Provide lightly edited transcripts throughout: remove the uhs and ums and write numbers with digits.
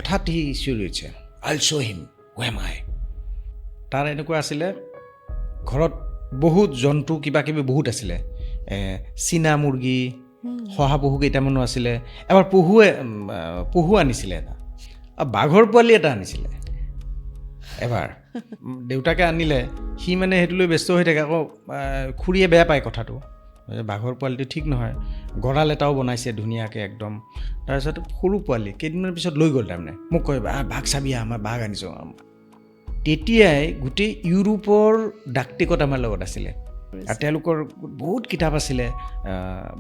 হঠাৎ সি চিঞৰিছে আইল শ্ব' হিম হু এম আই। তাৰ এনেকুৱা আছিলে ঘৰত বহুত জন্তু কিবা কিবি বহুত আছিলে, চীনা মুৰ্গী শহাপহু কেইটামানো আছিলে, এবাৰ পহু আনিছিলে এটা, বাঘৰ পোৱালি এটা আনিছিলে এবাৰ দেউতাকে আনিলে। সি মানে সেইটো লৈ ব্যস্ত হৈ থাকে, আকৌ খুৰীয়ে বেয়া পায় কথাটো, বাঘৰ পোৱালিটো ঠিক নহয়, গঁৰাল এটাও বনাইছে ধুনীয়াকৈ একদম। তাৰপিছত সৰু পোৱালি কেইদিনমানৰ পিছত লৈ গ'ল, তাৰমানে মোক কয় বাঘ চাবি আমাৰ বাঘ আনিছোঁ। তেতিয়াই গোটেই ইউৰোপৰ ডাক টিকট আমাৰ লগত আছিলে, আৰু তেওঁলোকৰ বহুত কিতাপ আছিলে,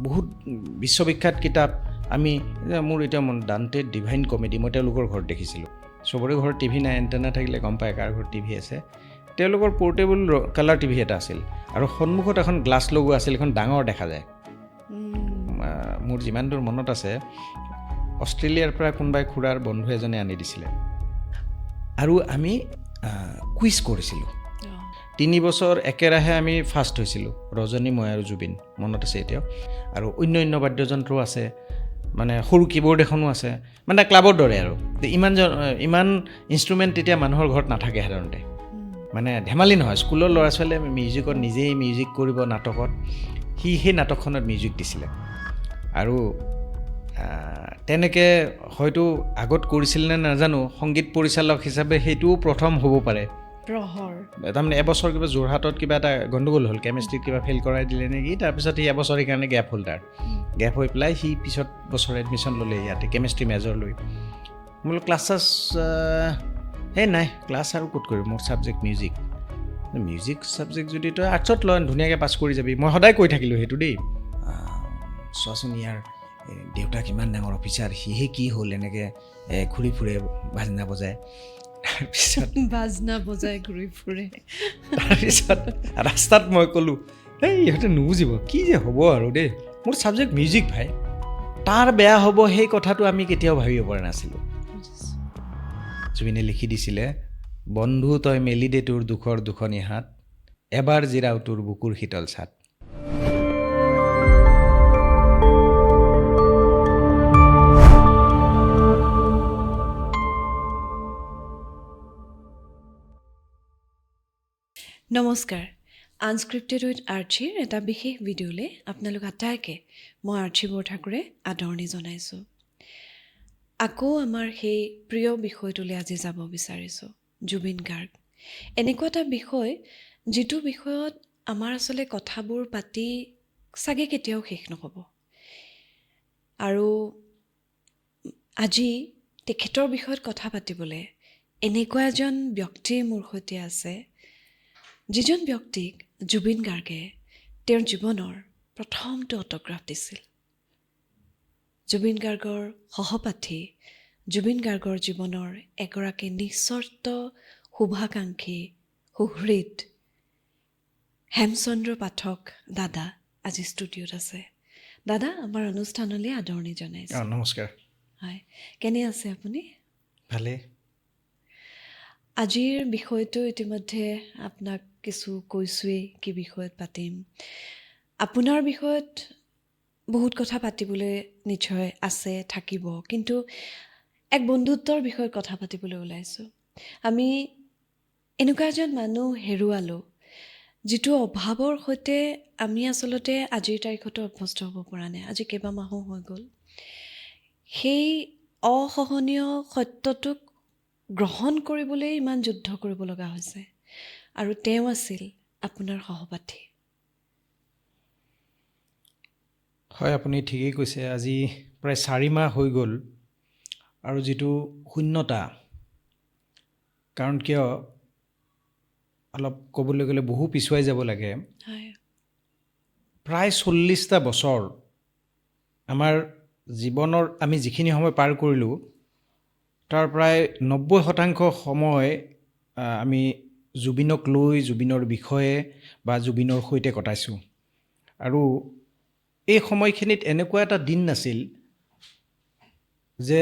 বহুত বিশ্ববিখ্যাত কিতাপ। মোৰ এতিয়া ডান্টে ডিভাইন কমেডি মই তেওঁলোকৰ ঘৰত দেখিছিলোঁ। চবৰে ঘৰত টিভি নাই, এণ্টেনা থাকিলে গম পায় কাৰ ঘৰত টিভি আছে। তেওঁলোকৰ পৰ্টেবল কালাৰ টিভি এটা আছিল, আৰু সন্মুখত এখন গ্লাছ লগোৱা আছিল, এখন ডাঙৰ দেখা যায়। মোৰ যিমান দূৰ মনত আছে, অষ্ট্ৰেলিয়াৰ পৰা কোনোবাই খুৰাৰ বন্ধু এজনে আনি দিছিলে, আৰু আমি কুইজ কৰিছিলোঁ। 3 বছৰ একেৰাহে আমি ফাৰ্ষ্ট হৈছিলোঁ, ৰজনী, মই আৰু জুবিন, মনত আছে এতিয়াও। আৰু অন্য বাদ্যযন্ত্ৰও আছে, মানে সৰু কীবৰ্ড এখনো আছে, মানে ক্লাবৰ দৰে। আৰু ইমান ইনষ্ট্ৰুমেণ্ট তেতিয়া মানুহৰ ঘৰত নাথাকে সাধাৰণতে, মানে ধেমালি নহয়। স্কুলৰ ল'ৰা ছোৱালীয়ে মিউজিকত নিজেই মিউজিক কৰিব নাটকত, সেই নাটকখনত মিউজিক দিছিলে। আৰু তেনেকৈ হয়তো আগত কৰিছিল নে নাজানো, সংগীত পৰিচালক হিচাপে সেইটোও প্ৰথম হ'ব পাৰে। তাৰমানে এবছৰ কিবা যোৰহাটত কিবা এটা গণ্ডগোল হ'ল, কেমেষ্ট্ৰিত কিবা ফেইল কৰাই দিলে নেকি, তাৰপিছত সি এবছৰ সেইকাৰণে গেপ হ'ল, তাৰ গেপ হৈ পেলাই সি পিছত বছৰ এডমিশ্যন ল'লে ইয়াতে কেমেষ্ট্ৰি মেজৰ লৈ। বোলো ক্লাছ নাই, ক্লাছ আৰু ক'ত কৰিম, মোৰ ছাবজেক্ট মিউজিক ছাবজেক্ট যদি তই আৰ্টছত লয় ধুনীয়াকৈ পাছ কৰি যাবি। মই সদায় কৈ থাকিলোঁ সেইটো দেই, চোৱাচোন ইয়াৰ দেউতা কিমান ডাঙৰ অফিচাৰ, সিহে কি হ'ল এনেকৈ ঘূৰি ফুৰে বাজনা বজায়। তাৰপিছত ৰাস্তাত মই ক'লোঁ, ইহঁতে নুবুজিব, কি যে হ'ব আৰু দেই, মোৰ ছাবজেক্ট মিউজিক ভাই, তাৰ বেয়া হ'ব সেই কথাটো আমি কেতিয়াও ভাবিব পৰা নাছিলোঁ। জুবিনে লিখি দিছিলে, বন্ধু তই মেলি দে তোৰ দুখৰ দুখনি হাত, এবাৰ জিৰাও তোৰ বুকুৰ শীতল ছাট। নমস্কাৰ, আনস্ক্ৰিপ্টেড উইথ আৰ্চিৰ এটা বিশেষ ভিডিঅ'লৈ আপোনালোক আটাইকে মই আৰ্চি বৰঠাকুৰে আদৰণি জনাইছোঁ। আকৌ আমাৰ সেই প্ৰিয় বিষয়টোলৈ আজি যাব বিচাৰিছোঁ, জুবিন গাৰ্গ। এনেকুৱা এটা বিষয় যিটো বিষয়ত আমাৰ আচলতে কথাবোৰ পাতি চাগে কেতিয়াও শেষ নহ'ব। আৰু আজি তেখেতৰ বিষয়ত কথা পাতিবলৈ এনেকুৱা এজন ব্যক্তি মোৰ সৈতে আছে, যিজন ব্যক্তিক জুবিন গাৰ্গে তেওঁৰ জীৱনৰ প্ৰথমটো অট'গ্ৰাফ দিছিল। জুবিন গাৰ্গৰ সহপাঠী, জুবিন গাৰ্গৰ জীৱনৰ এগৰাকী নিঃস্বাৰ্থ শুভাকাংক্ষী, সুহৃদ হেমচন্দ্ৰ পাঠক দাদা আজি ষ্টুডিঅ'ত আছে। দাদা, আমাৰ অনুষ্ঠানলৈ আদৰণি জনাইছোঁ। নমস্কাৰ। হয়, কেনে আছে আপুনি? ভালেই। আজিৰ বিষয়টো ইতিমধ্যে আপোনাক কিছু কৈছোঁৱেই, কি বিষয়ত পাতিম। আপোনাৰ বিষয়ত বহুত কথা পাতিবলৈ নিশ্চয় আছে, থাকিব, কিন্তু এক বন্ধুত্বৰ বিষয়ত কথা পাতিবলৈ ওলাইছোঁ। আমি এনেকুৱা এজন মানুহ হেৰুৱালোঁ, যিটো অভাৱৰ সৈতে আমি আচলতে আজিৰ তাৰিখতো অভ্যস্ত হ'ব পৰা নাই। আজি কেইবামাহো হৈ গ'ল। সেই অসহনীয় সত্যটোক গ্ৰহণ কৰিবলৈ ইমান যুদ্ধ কৰিব লগা হৈছে, আৰু তেওঁ আছিল আপোনাৰ সহপাঠী। হয়, আপুনি ঠিকেই কৈছে। আজি প্ৰায় 4 মাহ হৈ গ'ল, আৰু যিটো শূন্যতা, কাৰণ কিয় অলপ ক'বলৈ গ'লে বহু পিছুৱাই যাব লাগে। হয়, প্ৰায় 40টা বছৰ আমাৰ জীৱনৰ আমি যিখিনি সময় পাৰ কৰিলোঁ, তাৰ প্ৰায় 90% সময় আমি জুবিনক লৈ, জুবিনৰ বিষয়ে বা জুবিনৰ সৈতে কটাইছোঁ। আৰু এই সময়খিনিত এনেকুৱা এটা দিন নাছিল যে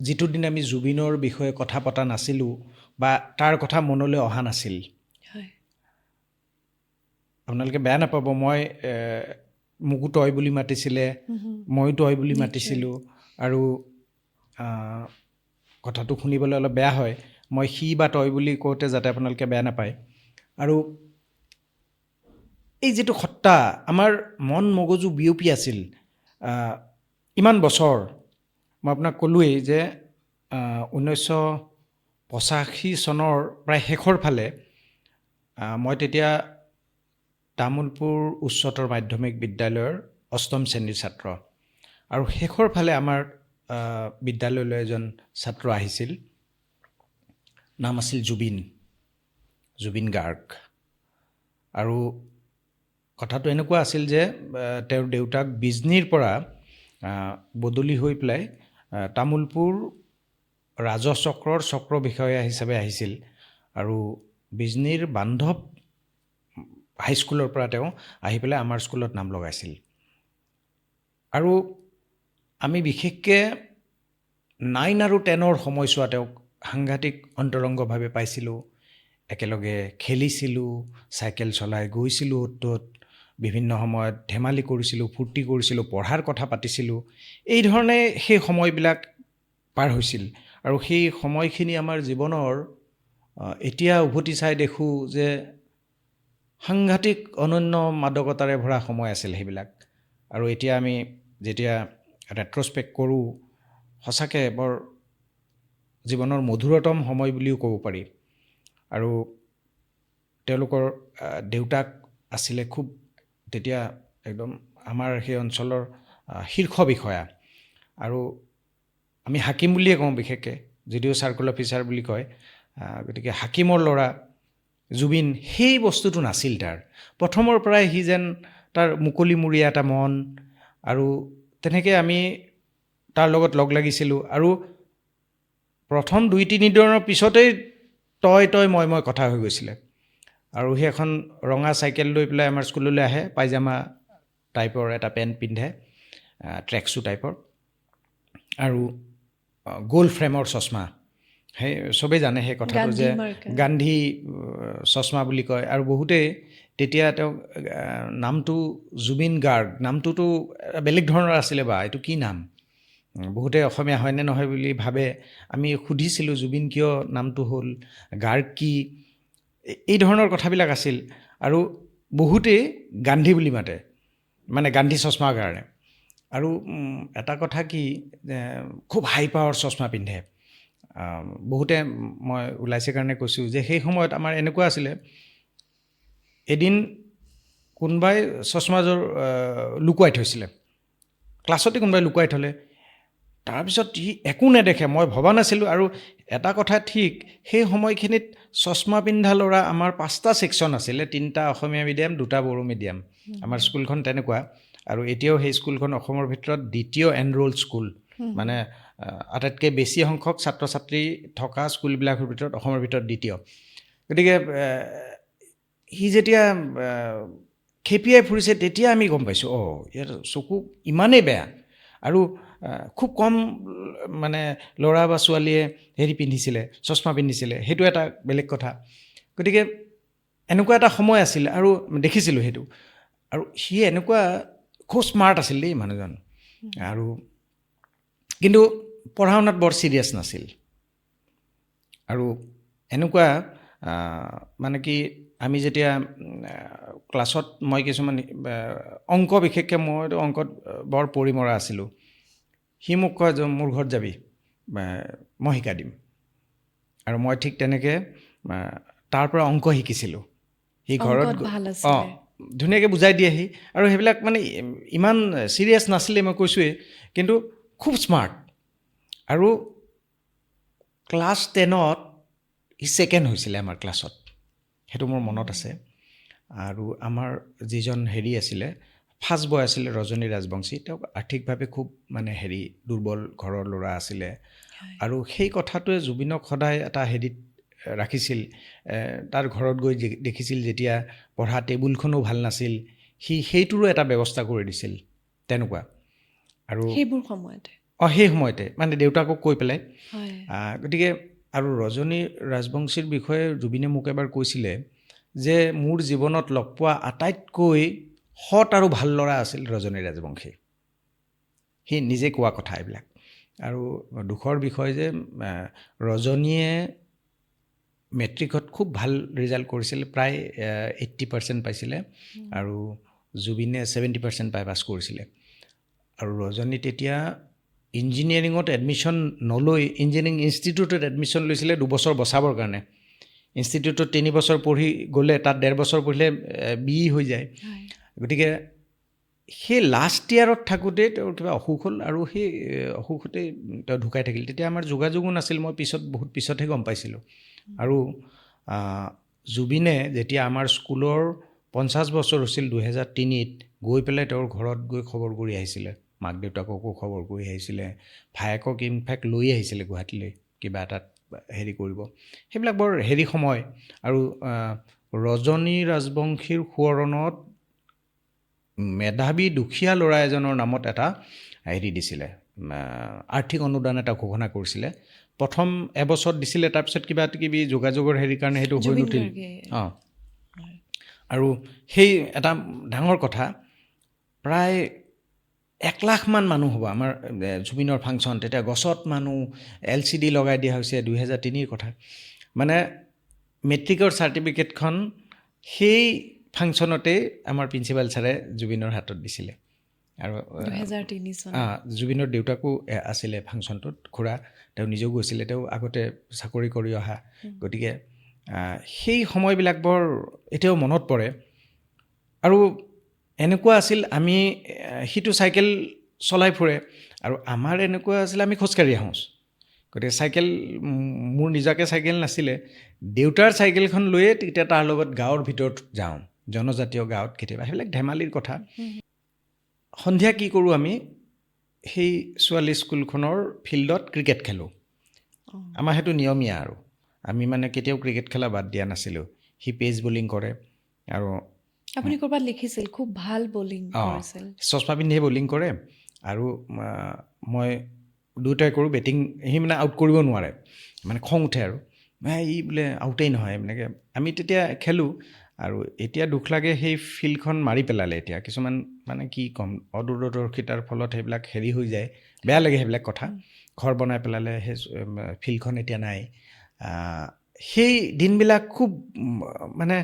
যিটো দিন আমি জুবিনৰ বিষয়ে কথা পতা নাছিলোঁ বা তাৰ কথা মনলৈ অহা নাছিল। হয়, আপোনালোকে বেয়া নাপাব, মই মোকো তই বুলি মাতিছিলে, ময়ো তই বুলি নিশ্চয়। মাতিছিলোঁ, আৰু কথাটো শুনিবলৈ অলপ বেয়া হয়, মই সি বা তই বুলি কওঁতে যাতে আপোনালোকে বেয়া নাপায়। আৰু এই যিটো সত্তা আমাৰ মন মগজু বিয়পি আছিল ইমান বছৰ, মই আপোনাক ক'লোৱেই যে 1985 চনৰ প্ৰায় শেষৰ ফালে মই তেতিয়া তামোলপুৰ উচ্চতৰ মাধ্যমিক বিদ্যালয়ৰ 8ম শ্ৰেণীৰ ছাত্ৰ। আৰু শেষৰ ফালে আমাৰ বিদ্যালয়লৈ এজন ছাত্ৰ আহিছিল, নাম আছিল জুবিন গাৰ্গ। আৰু কথাটো এনেকুৱা আছিল যে তেওঁৰ দেউতাক বিজনীৰ পৰা বদলি হৈ পেলাই তামোলপুৰ ৰাজহ চক্ৰৰ চক্ৰ বিষয়া হিচাপে আহিছিল। আৰু বিজনীৰ বান্ধৱ হাইস্কুলৰ পৰা তেওঁ আহি পেলাই আমাৰ স্কুলত নাম লগাইছিল। আৰু আমি বিশেষকৈ 9 আৰু 10ৰ সময়ছোৱা তেওঁক সাংঘাতিক অন্তৰংগভাৱে পাইছিলোঁ। একেলগে খেলিছিলোঁ, চাইকেল চলাই গৈছিলোঁ অ'ত বিভিন্ন সময়ত ধেমালি কৰিছিলোঁ, ফূৰ্তি কৰিছিলোঁ, পঢ়াৰ কথা পাতিছিলোঁ। এই ধৰণে সেই সময়বিলাক পাৰ হৈছিল। আৰু সেই সময়খিনি আমাৰ জীৱনৰ এতিয়া উভতি চাই দেখোঁ যে সাংঘাতিক অনন্য মাদকতাৰে ভৰা সময় আছিল সেইবিলাক। আৰু এতিয়া আমি যেতিয়া ৰেট্ৰস্পেক্ট কৰোঁ, সঁচাকৈ বৰ জীৱনৰ মধুৰতম সময় বুলিও ক'ব পাৰি। আৰু তেওঁলোকৰ দেউতাক আছিলে খুব তেতিয়া একদম আমাৰ সেই অঞ্চলৰ শীৰ্ষ বিষয়া। আৰু আমি হাকিম বুলিয়ে কওঁ বিশেষকৈ, যদিও চাৰ্কল অফিচাৰ বুলি কয়। গতিকে হাকিমৰ ল'ৰা জুবিন, সেই বস্তুটো নাছিল তাৰ। প্ৰথমৰ পৰাই সি যেন তাৰ মুকলিমূৰীয়া এটা মন, আৰু তেনেকৈ আমি তাৰ লগত লগ লাগিছিলোঁ। আৰু প্ৰথম 2-3 দিনৰ পিছতেই তই মই কথা হৈ গৈছিলে। আৰু সি এখন ৰঙা চাইকেল লৈ পেলাই আমাৰ স্কুললৈ আহে, পাইজামা টাইপৰ এটা পেণ্ট পিন্ধে, ট্ৰেকচু টাইপৰ, আৰু গ'ল্ড ফ্ৰেমৰ চশমা। সেই চবেই জানে সেই কথাটো যে গান্ধী চশমা বুলি কয়। আৰু বহুতেই তেতিয়া তেওঁক নামটো জুবিন গাৰ্গ, নামটোতো বেলেগ ধৰণৰ আছিলে, বা এইটো কি নাম, বহুতে অসমীয়া হয়নে নহয় বুলি ভাবে। আমি সুধিছিলোঁ জুবিন কিয় নামটো হ'ল, গাৰ্গ কি, এই ধৰণৰ কথাবিলাক আছিল। আৰু বহুতেই গান্ধী বুলি মাতে, মানে গান্ধী চশমাৰ কাৰণে। আৰু এটা কথা কি, খুব হাই পাৱাৰ চশমা পিন্ধে বহুতে। মই ওলাইছে কাৰণে কৈছোঁ যে সেই সময়ত আমাৰ এনেকুৱা আছিলে, এদিন কোনোবাই চশমাযোৰ লুকুৱাই থৈছিলে, ক্লাছতে কোনোবাই লুকুৱাই থ'লে। তাৰপিছত সি একো নেদেখে, মই ভবা নাছিলোঁ। আৰু এটা কথা ঠিক, সেই সময়খিনিত চশমা পিন্ধা ল'ৰা আমাৰ 5টা ছেকশ্যন আছিলে, 3টা অসমীয়া মিডিয়াম, 2টা বড়ো মিডিয়াম। আমাৰ স্কুলখন তেনেকুৱা। আৰু এতিয়াও সেই স্কুলখন অসমৰ ভিতৰত দ্বিতীয় এনৰোল স্কুল, মানে আটাইতকৈ বেছি সংখ্যক ছাত্ৰ ছাত্ৰী থকা স্কুলবিলাকৰ ভিতৰত অসমৰ ভিতৰত দ্বিতীয়। গতিকে সি যেতিয়া খেপিয়াই ফুৰিছে, তেতিয়া আমি গম পাইছোঁ, ইয়াৰ চকু ইমানেই বেয়া। আৰু খুব কম মানে ল'ৰা বা ছোৱালীয়ে হেৰি পিন্ধিছিলে, চশমা পিন্ধিছিলে, সেইটো এটা বেলেগ কথা। গতিকে এনেকুৱা এটা সময় আছিল, আৰু দেখিছিলোঁ সেইটো। আৰু সি এনেকুৱা খুব স্মাৰ্ট আছিল দেই মানুহজন। আৰু কিন্তু পঢ়া শুনাত বৰ ছিৰিয়াছ নাছিল। আৰু এনেকুৱা মানে কি, আমি যেতিয়া ক্লাছত, মই কিছুমান অংক, বিশেষকৈ মইতো অংকত বৰ পৰিমৰা আছিলোঁ। সি মোক কয় যে মোৰ ঘৰত যাবি, মই শিকাই দিম। আৰু মই ঠিক তেনেকৈ তাৰ পৰা অংক শিকিছিলোঁ। সি ঘৰত ধুনীয়াকৈ বুজাই দিয়েহি। আৰু সেইবিলাক মানে ইমান ছিৰিয়াছ নাছিলে, মই কৈছোঁৱেই, কিন্তু খুব স্মাৰ্ট। আৰু ক্লাছ 10ত সি ছেকেণ্ড হৈছিলে আমাৰ ক্লাছত, সেইটো মোৰ মনত আছে। আৰু আমাৰ যিজন হেৰি আছিলে, ফাৰ্ষ্ট বয় আছিলে, ৰজনী ৰাজবংশী, তেওঁ আৰ্থিকভাৱে খুব মানে দুৰ্বল ঘৰৰ ল'ৰা আছিলে। আৰু সেই কথাটোৱে জুবিনক সদায় এটা হেৰিত ৰাখিছিল। তাৰ ঘৰত গৈ দেখিছিল যেতিয়া পঢ়া টেবুলখনো ভাল নাছিল, সি সেইটোৰো এটা ব্যৱস্থা কৰি দিছিল, তেনেকুৱা। আৰু সেই সময়তে মানে দেউতাকক কৈ পেলাই। গতিকে আৰু ৰজনী ৰাজবংশীৰ বিষয়ে জুবিনে মোক এবাৰ কৈছিলে যে মোৰ জীৱনত লগ পোৱা আটাইতকৈ সৎ আৰু ভাল ল'ৰা আছিল ৰজনী ৰাজবংশী। সি নিজে কোৱা কথা এইবিলাক। আৰু দুখৰ বিষয় যে ৰজনীয়ে মেট্ৰিকত খুব ভাল ৰিজাল্ট কৰিছিলে, প্ৰায় 80% পাইছিলে, আৰু জুবিনে 70% পাই পাছ কৰিছিলে। আৰু ৰজনী তেতিয়া ইঞ্জিনিয়াৰিঙত এডমিশ্যন নলৈ ইঞ্জিনিয়াৰিং ইনষ্টিটিউটত এডমিশ্যন লৈছিলে 2 বছৰ বচাবৰ কাৰণে। ইনষ্টিটিউটত 3 বছৰ পঢ়ি গ'লে তাত 1.5 বছৰ পঢ়িলে BE হৈ যায়। গতিকে সেই লাষ্ট ইয়াৰত থাকোঁতে তেওঁৰ কিবা অসুখ হ'ল, আৰু সেই অসুখতে তেওঁ ঢুকাই থাকিল। তেতিয়া আমাৰ যোগাযোগো নাছিল, মই বহুত পিছতহে গম পাইছিলোঁ। আৰু জুবিনে যেতিয়া আমাৰ স্কুলৰ 50 বছৰ হৈছিল 2003ত, গৈ পেলাই তেওঁৰ ঘৰত গৈ খবৰ কৰি আহিছিলে, মাক দেউতাককো খবৰ কৰি আহিছিলে, ভায়েকক ইনফেক্ট লৈ আহিছিলে গুৱাহাটীলৈ কিবা এটাত হেৰি কৰিব। সেইবিলাক বৰ হেৰি সময়। আৰু ৰজনী ৰাজবংশীৰ সোঁৱৰণত মেধাৱী দুখীয়া ল'ৰা এজনৰ নামত এটা হেৰি দিছিলে, আৰ্থিক অনুদান এটা ঘোষণা কৰিছিলে। প্ৰথম এবছৰ দিছিলে, তাৰপিছত কিবি যোগাযোগৰ হেৰিৰ কাৰণে সেইটো হৈ নুঠিল। আৰু সেই এটা ডাঙৰ কথা, প্ৰায় 1 লাখমান মানুহ হ'ব আমাৰ জুবিনৰ ফাংচন। তেতিয়া গছত মানুহ, LCD লগাই দিয়া হৈছে, 2003ৰ কথা। মানে মেট্ৰিকৰ চাৰ্টিফিকেটখন সেই ফাংচনতেই আমাৰ প্ৰিন্সিপাল ছাৰে জুবিনৰ হাতত দিছিলে। আৰু 2003 চন। জুবিনৰ দেউতাকো আছিলে ফাংচনটোত, খুৰা। তেওঁ নিজেও গৈছিলে, তেওঁ আগতে চাকৰি কৰি অহা। গতিকে সেই সময়বিলাক বৰ এতিয়াও মনত পৰে। আৰু এনেকুৱা আছিল, আমি সিটো চাইকেল চলাই ফুৰে, আৰু আমাৰ এনেকুৱা আছিল আমি খোজকাঢ়ি আহোঁ। গতিকে চাইকেল, মোৰ নিজাকৈ চাইকেল নাছিলে, দেউতাৰ চাইকেলখন লৈয়ে তেতিয়া তাৰ লগত গাঁৱৰ ভিতৰত যাওঁ, জনজাতীয় গাঁৱত কেতিয়াবা। সেইবিলাক ধেমালিৰ কথা। সন্ধিয়া কি কৰোঁ, আমি সেই ছোৱালী স্কুলখনৰ ফিল্ডত ক্ৰিকেট খেলোঁ। আমাৰ সেইটো নিয়মীয়া, আৰু আমি মানে কেতিয়াও ক্ৰিকেট খেলা বাদ দিয়া নাছিলোঁ। সি পেচ বলিং কৰে, আৰু আপুনি ক'ৰবাত লিখিছিল খুব ভাল বলিং কৰিছিল। চশমা পিন্ধিয়ে বলিং কৰে, আৰু মই দুয়োটাই কৰোঁ। বেটিং সি মানে আউট কৰিব নোৱাৰে, মানে খং উঠে, আৰু ই বোলে আউটেই নহয় এনেকৈ। আমি তেতিয়া খেলোঁ। আৰু এতিয়া দুখ লাগে, সেই ফিল্ডখন মাৰি পেলালে এতিয়া। কিছুমান মানে কি ক'ম, অদূৰদৰ্শিতাৰ ফলত সেইবিলাক হেৰি হৈ যায়, বেয়া লাগে সেইবিলাক কথা। ঘৰ বনাই পেলালে, সেই ফিল্ডখন এতিয়া নাই। সেই দিনবিলাক খুব মানে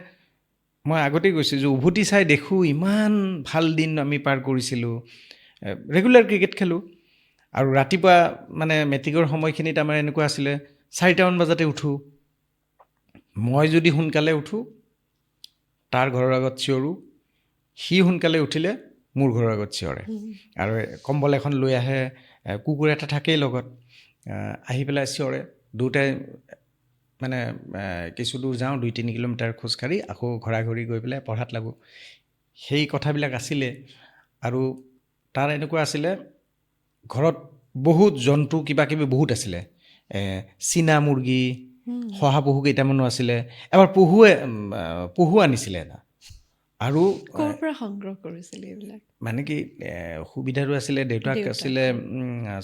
মই আগতেই কৈছোঁ যে উভতি চাই দেখোঁ ইমান ভাল দিন আমি পাৰ কৰিছিলোঁ। ৰেগুলাৰ ক্ৰিকেট খেলোঁ, আৰু ৰাতিপুৱা মানে মেট্ৰিকৰ সময়খিনিত আমাৰ এনেকুৱা আছিলে, 4টামান বজাতে উঠোঁ। মই যদি সোনকালে উঠোঁ, তাৰ ঘৰৰ আগত চিঞৰোঁ। সি সোনকালে উঠিলে মোৰ ঘৰৰ আগত চিঞৰে। আৰু কম্বল এখন লৈ আহে, কুকুৰ এটা থাকেই লগত, আহি পেলাই চিঞৰে। দুয়োটাই মানে কিছু দূৰ যাওঁ, 2-3 কিলোমিটাৰ খোজকাঢ়ি আকৌ ঘৰা-ঘৰি গৈ পেলাই পঢ়াত লাগোঁ। সেই কথাবিলাক আছিলে। আৰু তাৰ এনেকুৱা আছিলে, ঘৰত বহুত জন্তু কিবাকিবি বহুত আছিলে। চীনা মুৰ্গী, শহাপহু কেইটামানো আছিলে। এবাৰ পহু আনিছিলে এটা। আৰু ক'ৰ পৰা সংগ্ৰহ কৰিছিল এইবিলাক? মানে কি, সুবিধাটো আছিলে, দেউতাক আছিলে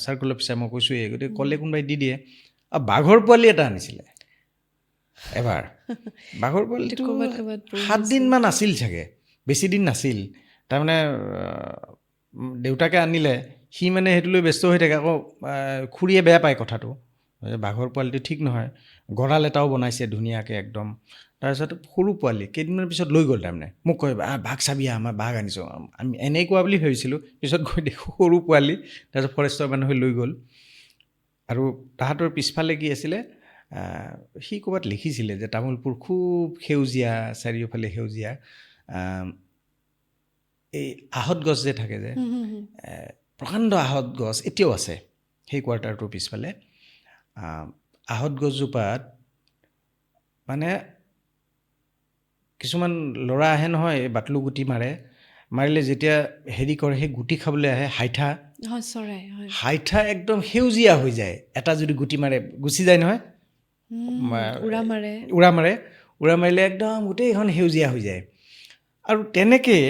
চাৰ্কুল অফিচাৰ, মই কৈছোঁৱেই। গতিকে ক'লে কোনোবাই দি দিয়ে। আৰু বাঘৰ পোৱালি এটা আনিছিলে এবাৰ। বাঘৰ পোৱালিটো 7 দিনমান আছিল চাগে, বেছি দিন নাছিল। তাৰমানে দেউতাকে আনিলে, সি মানে সেইটো লৈ ব্যস্ত হৈ থাকে। আকৌ খুৰীয়ে বেয়া পায় কথাটো, বাঘৰ পোৱালিটো ঠিক নহয়। গঁৰাল এটাও বনাইছে ধুনীয়াকৈ একদম। তাৰপিছত সৰু পোৱালি কেইদিনমান পিছত লৈ গ'ল। তাৰমানে মোক কয়, বাঘ চাবি, আমাৰ বাঘ আনিছোঁ। আমি এনেকুৱা বুলি ভাবিছিলোঁ, পিছত গৈ দেখোঁ সৰু পোৱালি। তাৰপিছত ফৰেষ্টৰ মানুহে লৈ গ'ল। আৰু তাহাঁতৰ পিছফালে কি আছিলে, সি ক'ৰবাত লিখিছিলে যে তামোলপুৰ খুব সেউজীয়া, চাৰিওফালে সেউজীয়া। এই আহঁত গছ যে থাকে যে, প্ৰকাণ্ড আহঁত গছ এতিয়াও আছে সেই কোৱাৰ্টাৰটোৰ পিছফালে। আহঁত গছজোপাত মানে কিছুমান ল'ৰা আহে নহয়, বাটলু গুটি মাৰিলে যেতিয়া হেৰি কৰে, সেই গুটি খাবলৈ আহে, হাইঠা একদম সেউজীয়া হৈ যায়। এটা যদি গুটি মাৰে, গুচি যায় নহয়, উৰা মাৰিলে একদম গোটেইখন সেউজীয়া হৈ যায়। আৰু তেনেকৈ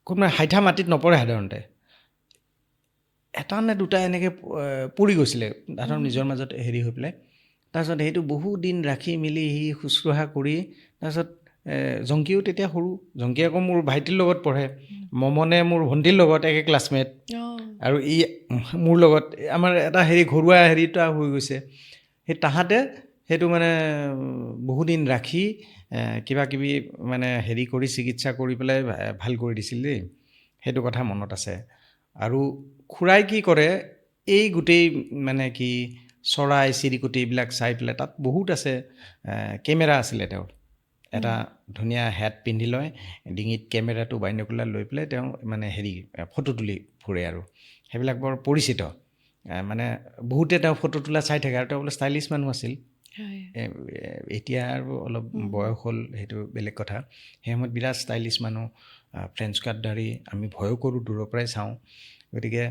কোনোবাই হাইঠা মাটিত নপৰে সাধাৰণতে, এটা নে দুটা এনেকৈ পৰি গৈছিলে তাহাঁতৰ নিজৰ মাজত হেৰি হৈ পেলাই। তাৰপিছত সেইটো বহুত দিন ৰাখি মেলি সি শুশ্ৰূষা কৰি, তাৰপিছত জংকীও তেতিয়া সৰু, জংকী আকৌ মোৰ ভাইটিৰ লগত পঢ়ে, মমনে মোৰ ভণ্টিৰ লগত একে ক্লাছমেট, আৰু ই মোৰ লগত আমাৰ এটা ঘৰুৱা হেৰিটা হৈ গৈছে। সেই তাহাঁতে সেইটো মানে বহুদিন ৰাখি কিবা কিবি মানে কৰি চিকিৎসা কৰি পেলাই ভাল কৰি দিছিল দেই, সেইটো কথা মনত আছে। আৰু খুৰাই কি কৰে, এই গোটেই মানে কি চৰাই চিৰিকটি এইবিলাক চাই পেলাই, তাত বহুত আছে, কেমেৰা আছিলে তেওঁৰ, এটা ধুনীয়া হেট পিন্ধি লয়, ডিঙিত কেমেৰাটো বাইনকুলাৰ লৈ পেলাই তেওঁ মানে ফটো তুলি ফুৰে, আৰু সেইবিলাক বৰ পৰিচিত। মানে বহুতে তেওঁ ফটো তোলা চাই থাকে, আৰু তেওঁ বোলে ষ্টাইলিছ মানুহ আছিল। এতিয়া আৰু অলপ বয়স হ'ল, সেইটো বেলেগ কথা। সেই সময়ত বিৰাট ষ্টাইলিছ মানুহ, ফ্ৰেঞ্চ কাট দাঢ়ি, আমি ভয়ো কৰোঁ, দূৰৰ পৰাই চাওঁ। গতিকে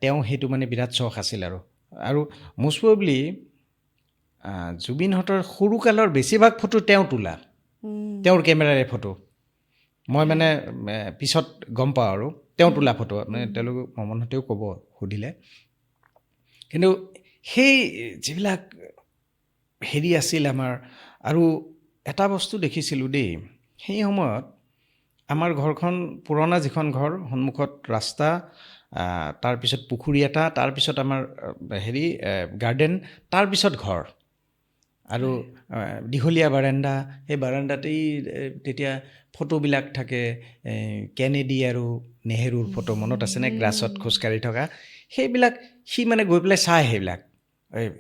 তেওঁ সেইটো মানে বিৰাট চখ আছিল। আৰু মষ্ট প্ৰবেবলি জুবিনহঁতৰ সৰুকালৰ বেছিভাগ ফটো তেওঁ তোলা, তেওঁৰ কেমেৰাৰে ফটো। মই মানে পিছত গম পাওঁ আৰু তেওঁ তোলা ফটো, মানে তেওঁলোকে মমনহঁতেও ক'ব সুধিলে। কিন্তু সেই যিবিলাক আছিল আমাৰ, আৰু এটা বস্তু দেখিছিলোঁ দেই, সেই সময়ত আমাৰ ঘৰখন পুৰণা যিখন ঘৰ, সন্মুখত ৰাস্তা, তাৰপিছত পুখুৰী এটা, তাৰপিছত আমাৰ গাৰ্ডেন, তাৰপিছত ঘৰ, আৰু দীঘলীয়া বাৰাণ্ডা। সেই বাৰাণ্ডাতেই তেতিয়া ফটোবিলাক থাকে, কেনেডি আৰু নেহেৰুৰ ফটো মনত আছেনে, গ্ৰাছত খোজকাঢ়ি থকা সেইবিলাক। সি মানে গৈ পেলাই চায় সেইবিলাক,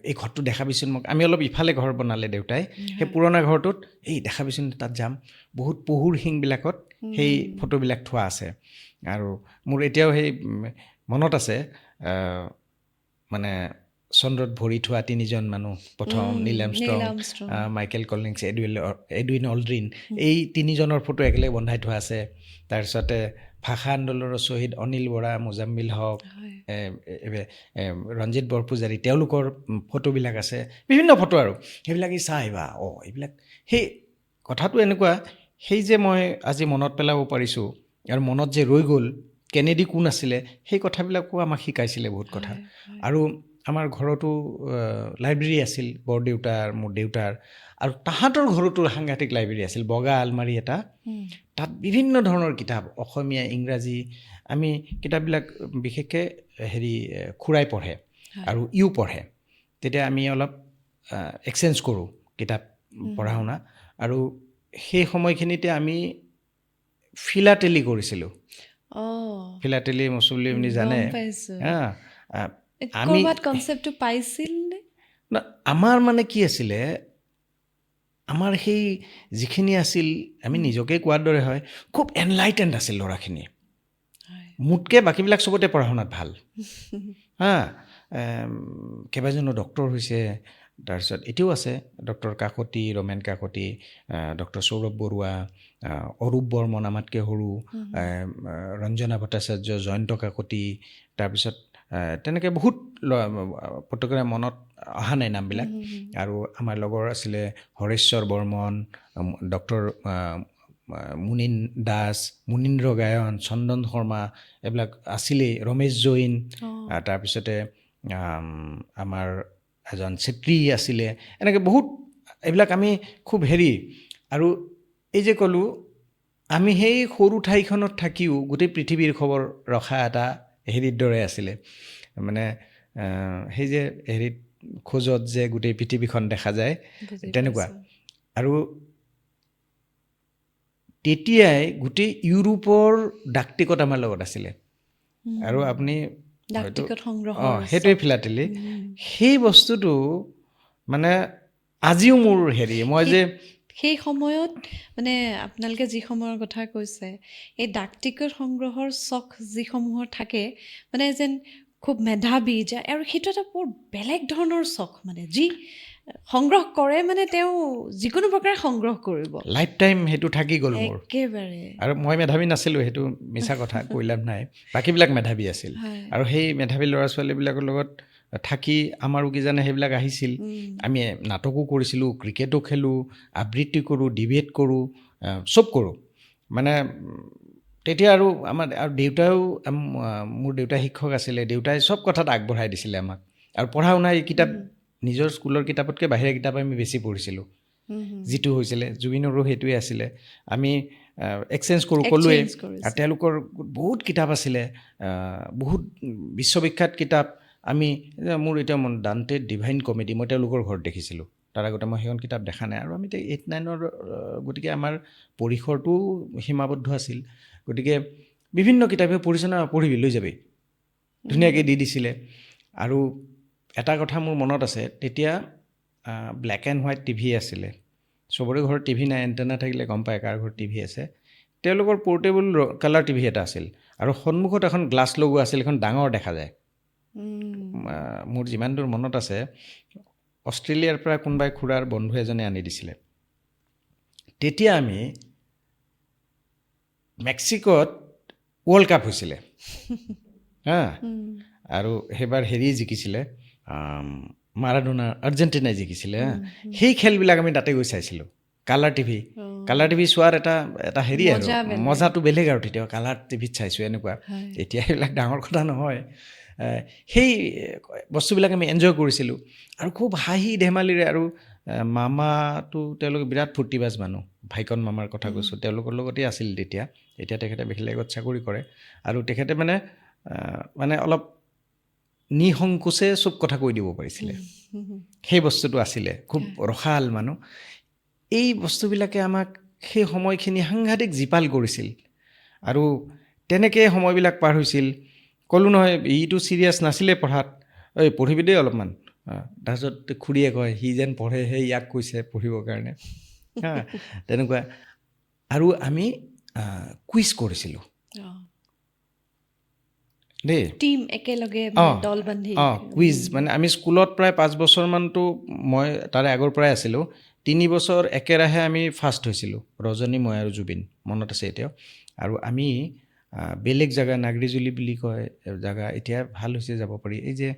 এই ঘৰটো দেখাবিচোন মোক। আমি অলপ ইফালে ঘৰ বনালে দেউতাই, সেই পুৰণা ঘৰটোত এই দেখাবিচোন, তাত যাম। বহুত পহুৰ শিংবিলাকত সেই ফটোবিলাক থোৱা আছে। আৰু মোৰ এতিয়াও সেই মনত আছে, মানে চন্দ্ৰত ভৰি থোৱা 3জন মানুহ, প্ৰথম Neil Armstrong, Michael Collins, Edwin Aldrin, এই 3জনৰ ফটো একেলগে বন্ধাই থোৱা আছে। তাৰপিছতে ভাষা আন্দোলনৰ শ্বহীদ অনিল বৰা, মুজাম্মিল হক, ৰঞ্জিত বৰপূজাৰী, তেওঁলোকৰ ফটোবিলাক আছে, বিভিন্ন ফটো। আৰু সেইবিলাক চাই বা এইবিলাক, সেই কথাটো এনেকুৱা, সেই যে মই আজি মনত পেলাব পাৰিছোঁ, আৰু মনত যে ৰৈ গ'ল, কেনেডি কোন আছিলে, সেই কথাবিলাকো আমাক শিকাইছিলে বহুত কথা। আৰু আমাৰ ঘৰতো লাইব্ৰেৰী আছিল, বৰদেউতাৰ, মোৰ দেউতাৰ, আৰু তাহাঁতৰ ঘৰতো সাংঘাতিক লাইব্ৰেৰী আছিল, বগা আলমাৰী এটা, তাত বিভিন্ন ধৰণৰ কিতাপ, অসমীয়া, ইংৰাজী। আমি কিতাপবিলাক বিশেষকৈ খুৰাই পঢ়ে, আৰু ইও পঢ়ে। তেতিয়া আমি অলপ এক্সচেঞ্জ কৰোঁ কিতাপ পঢ়া শুনা। আৰু সেই সময়খিনিতে আমি ফিলাটেলি কৰিছিলোঁ। ফিলাটেলি মছলি আপুনি জানে, আমি কনচেপ্টটো পাইছিল নে? আমাৰ মানে কি আছিলে, আমাৰ সেই যিখিনি আছিল, আমি নিজকে কোৱাৰ দৰে হয়, খুব এনলাইটেণ্ড আছিল ল'ৰাখিনি। মোতকৈ বাকীবিলাক চবতে পঢ়া শুনাত ভাল। কেইবাজনো ডক্টৰ হৈছে, তাৰপিছত এতিয়াও আছে, ডক্টৰ কাকতি, ৰমেন কাকতি, ডক্টৰ সৌৰভ বৰুৱা, অৰূপ বৰ্মন আমাতকৈ সৰু, ৰঞ্জনা ভট্টাচাৰ্য, জয়ন্ত কাকতি, তাৰপিছত তেনেকৈ বহুত পটকৰে মনত অহা নাই নামবিলাক। আৰু আমাৰ লগৰ আছিলে হৰেশ্বৰ বৰ্মন, ডক্টৰ মুনীন দাস, মুনীন্দ্ৰ গায়ন, চন্দন শৰ্মা, এইবিলাক আছিলেই, ৰমেশ জৈন, তাৰপিছতে আমাৰ এজন চেত্ৰী আছিলে, এনেকৈ বহুত। এইবিলাক আমি খুব আৰু এই যে ক'লোঁ, আমি সেই সৰু ঠাইখনত থাকিও গোটেই পৃথিৱীৰ খবৰ ৰখা এটা দৰে আছিলে। মানে সেই যে খোজত যে গোটেই পৃথিৱীখন দেখা যায়, তেনেকুৱা। আৰু তেতিয়াই গোটেই ইউৰোপৰ ডাক টিকট আমাৰ লগত আছিলে। আৰু আপুনি সেইটোৱে ফিলাটেলি, সেই বস্তুটো মানে আজিও মোৰ মই যে সেই সময়ত মানে আপোনালোকে যি সময়ৰ কথা কৈছে, এই ডাক টিকট সংগ্ৰহৰ চখ যিসমূহৰ থাকে, মানে যেন খুব মেধাৱী যায়, আৰু সেইটো এটা বৰ বেলেগ ধৰণৰ চখ, মানে যি সংগ্ৰহ কৰে, মানে তেওঁ যিকোনো প্ৰকাৰে সংগ্ৰহ কৰিব, লাইফ টাইম সেইটো থাকি গ'ল মোৰ একেবাৰে। আৰু মই মেধাৱী নাছিলোঁ, সেইটো মিছা কথা, কৈ লাভ নাই। বাকীবিলাক মেধাৱী আছিল, আৰু সেই মেধাৱী ল'ৰা ছোৱালীবিলাকৰ লগত থাকি আমাৰো কিজানে সেইবিলাক আহিছিল। আমি নাটকো কৰিছিলোঁ, ক্ৰিকেটো খেলোঁ, আবৃত্তি কৰোঁ, ডিবেট কৰোঁ, চব কৰোঁ। মানে তেতিয়া আৰু আমাৰ দেউতাও, মোৰ দেউতা শিক্ষক আছিলে, দেউতাই চব কথাত আগবঢ়াই দিছিলে আমাক। আৰু পঢ়া শুনা কিতাপ, নিজৰ স্কুলৰ কিতাপতকৈ বাহিৰা কিতাপ আমি বেছি পঢ়িছিলোঁ। যিটো হৈছিলে জুবিনৰো সেইটোৱে আছিলে আমি এক্সচেঞ্জ কৰোঁ ক'লোৱে আৰু তেওঁলোকৰ বহুত কিতাপ আছিলে বহুত বিশ্ববিখ্যাত কিতাপ আমি মোৰ এতিয়া ডান্টে ডিভাইন কমেডি মই তেওঁলোকৰ ঘৰত দেখিছিলোঁ তাৰ আগতে মই সেইখন কিতাপ দেখা নাই আৰু আমি 8-9 গতিকে আমাৰ পৰিসৰটো সীমাবদ্ধ আছিল গতিকে বিভিন্ন কিতাপে পঢ়িবি লৈ যাবি ধুনীয়াকৈ দি দিছিলে আৰু এটা কথা মোৰ মনত আছে তেতিয়া ব্লেক এণ্ড হোৱাইট টিভি আছিলে চবৰে ঘৰত টিভি নাই এণ্টেনা থাকিলে গম পায় কাৰ ঘৰত টিভি আছে তেওঁলোকৰ পৰ্টেবল কালাৰ টিভি এটা আছিল আৰু সন্মুখত এখন গ্লাছ লগোৱা আছিল এখন ডাঙৰ দেখা যায় মোৰ যিমান দূৰ মনত আছে অষ্ট্ৰেলিয়াৰ পৰা কোনোবাই খুৰাৰ বন্ধু এজনে আনি দিছিলে তেতিয়া আমি মেক্সিকোত ৱৰ্ল্ড কাপ হৈছিলে হা আৰু সেইবাৰ হেৰি জিকিছিলে মাৰাডোনা আৰ্জেণ্টিনাই জিকিছিলে সেই খেলবিলাক আমি তাতে গৈ চাইছিলোঁ কালাৰ টিভি চোৱাৰ এটা হেৰি আৰু মজাটো বেলেগ আৰু তেতিয়া কালাৰ টিভিত চাইছোঁ এনেকুৱা এতিয়া সেইবিলাক ডাঙৰ কথা নহয় সেই বস্তুবিলাক আমি এনজয় কৰিছিলোঁ আৰু খুব হাঁহি ধেমালিৰে আৰু মামাটো তেওঁলোকে বিৰাট ফূৰ্তিবাজ মানুহ ভাইকন মামাৰ কথা কৈছোঁ তেওঁলোকৰ লগতেই আছিল এতিয়া তেখেতে বেলেগত চাকৰি কৰে আৰু তেখেতে মানে অলপ নিসংকোচে চব কথা কৈ দিব পাৰিছিলে সেই বস্তুটো আছিলে খুব ৰসাল মানুহ এই বস্তুবিলাকে আমাক সেই সময়খিনি সাংঘাতিক জীপাল কৰিছিল আৰু তেনেকৈ সময়বিলাক পাৰ হৈছিল ক'লোঁ নহয় ইটো ছিৰিয়াছ নাছিলে পঢ়াত পঢ়িবি দেই অলপমান তাৰপিছত খুৰীয়ে কয় সি যেন পঢ়ে সেই ইয়াক কৈছে পঢ়িবৰ কাৰণে তেনেকুৱা আৰু আমি কুইজ কৰিছিলোঁ দেই টিম একেলগে দল বান্ধি কুইজ মানে আমি স্কুলত প্ৰায় 5 বছৰমানতো মই তাৰে আগৰ পৰাই আছিলোঁ 3 বছৰ একেৰাহে আমি ফাৰ্ষ্ট হৈছিলোঁ ৰজনী মই আৰু জুবিন মনত আছে এতিয়াও আৰু আমি বেলেগ জেগা নাগৰিজুলি বুলি কয় জেগা এতিয়া ভাল হৈছে যাব পাৰি এই যে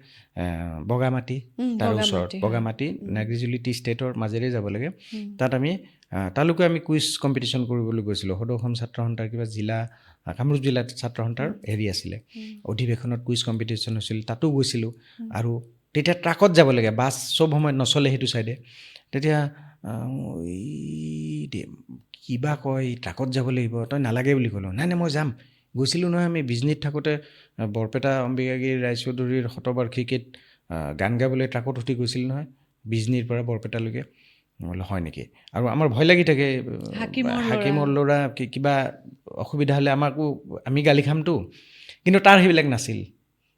বগামাটি তাৰ ওচৰত বগামাটি নাগৰিজুলি টি ষ্টেটৰ মাজেৰে যাব লাগে তাত আমি তালৈকে আমি কুইজ কম্পিটিশ্যন কৰিবলৈ গৈছিলোঁ সদৌ অসম ছাত্ৰ সন্থাৰ কিবা জিলা কামৰূপ জিলাত ছাত্ৰ সন্থাৰ হেৰি আছিলে অধিৱেশনত কুইজ কম্পিটিশ্যন হৈছিল তাতো গৈছিলোঁ আৰু তেতিয়া ট্ৰাকত যাব লাগে বাছ চব সময়ত নচলে সেইটো চাইডে তেতিয়া কিবা কয় ট্ৰাকত যাব লাগিব তই নালাগে বুলি ক'লোঁ নাই মই যাম গৈছিলোঁ নহয় আমি বিজনীত থাকোঁতে বৰপেটা অম্বিকাগিৰি ৰায়চৌধুৰীৰ শতবাৰ্ষিকীত গান গাবলৈ ট্ৰাকত উঠি গৈছিল নহয় বিজনীৰ পৰা বৰপেটালৈকে বোলে হয় নেকি আৰু আমাৰ ভয় লাগি থাকে হাকিমৰ ল'ৰা কিবা অসুবিধা হ'লে আমি গালি খামতো কিন্তু তাৰ সেইবিলাক নাছিল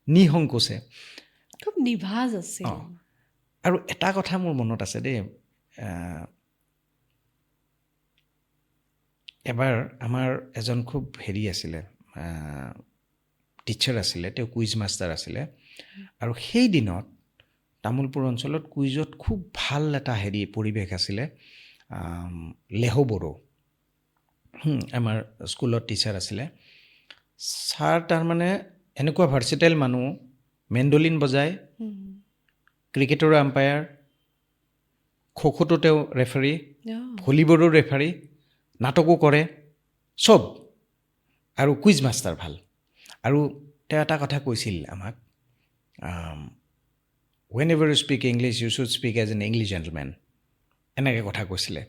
নিসংকোচে খুব নিভাজ আছিল আৰু এটা কথা মোৰ মনত আছে দেই এবাৰ আমাৰ এজন খুব হেৰি আছিলে টিচাৰ আছিলে তেওঁ কুইজ মাষ্টাৰ আছিলে আৰু সেই দিনত তামোলপুৰ অঞ্চলত কুইজত খুব ভাল এটা হেৰি পৰিৱেশ আছিলে লেহু বড়ো আমাৰ স্কুলত টিচাৰ আছিলে ছাৰ তাৰমানে এনেকুৱা ভাৰ্চিটেল মানুহ মেণ্ডলিন বজায় ক্ৰিকেটৰো আম্পায়াৰ খো-খোটো তেওঁ ৰেফাৰী ভলীবলো ৰেফাৰী নাটকো কৰে চব আৰু কুইজ মাষ্টাৰ ভাল আৰু তেওঁ এটা কথা কৈছিল আমাক whenever you speak English you should speak as an English gentleman এনেকৈ কথা কৈছিলে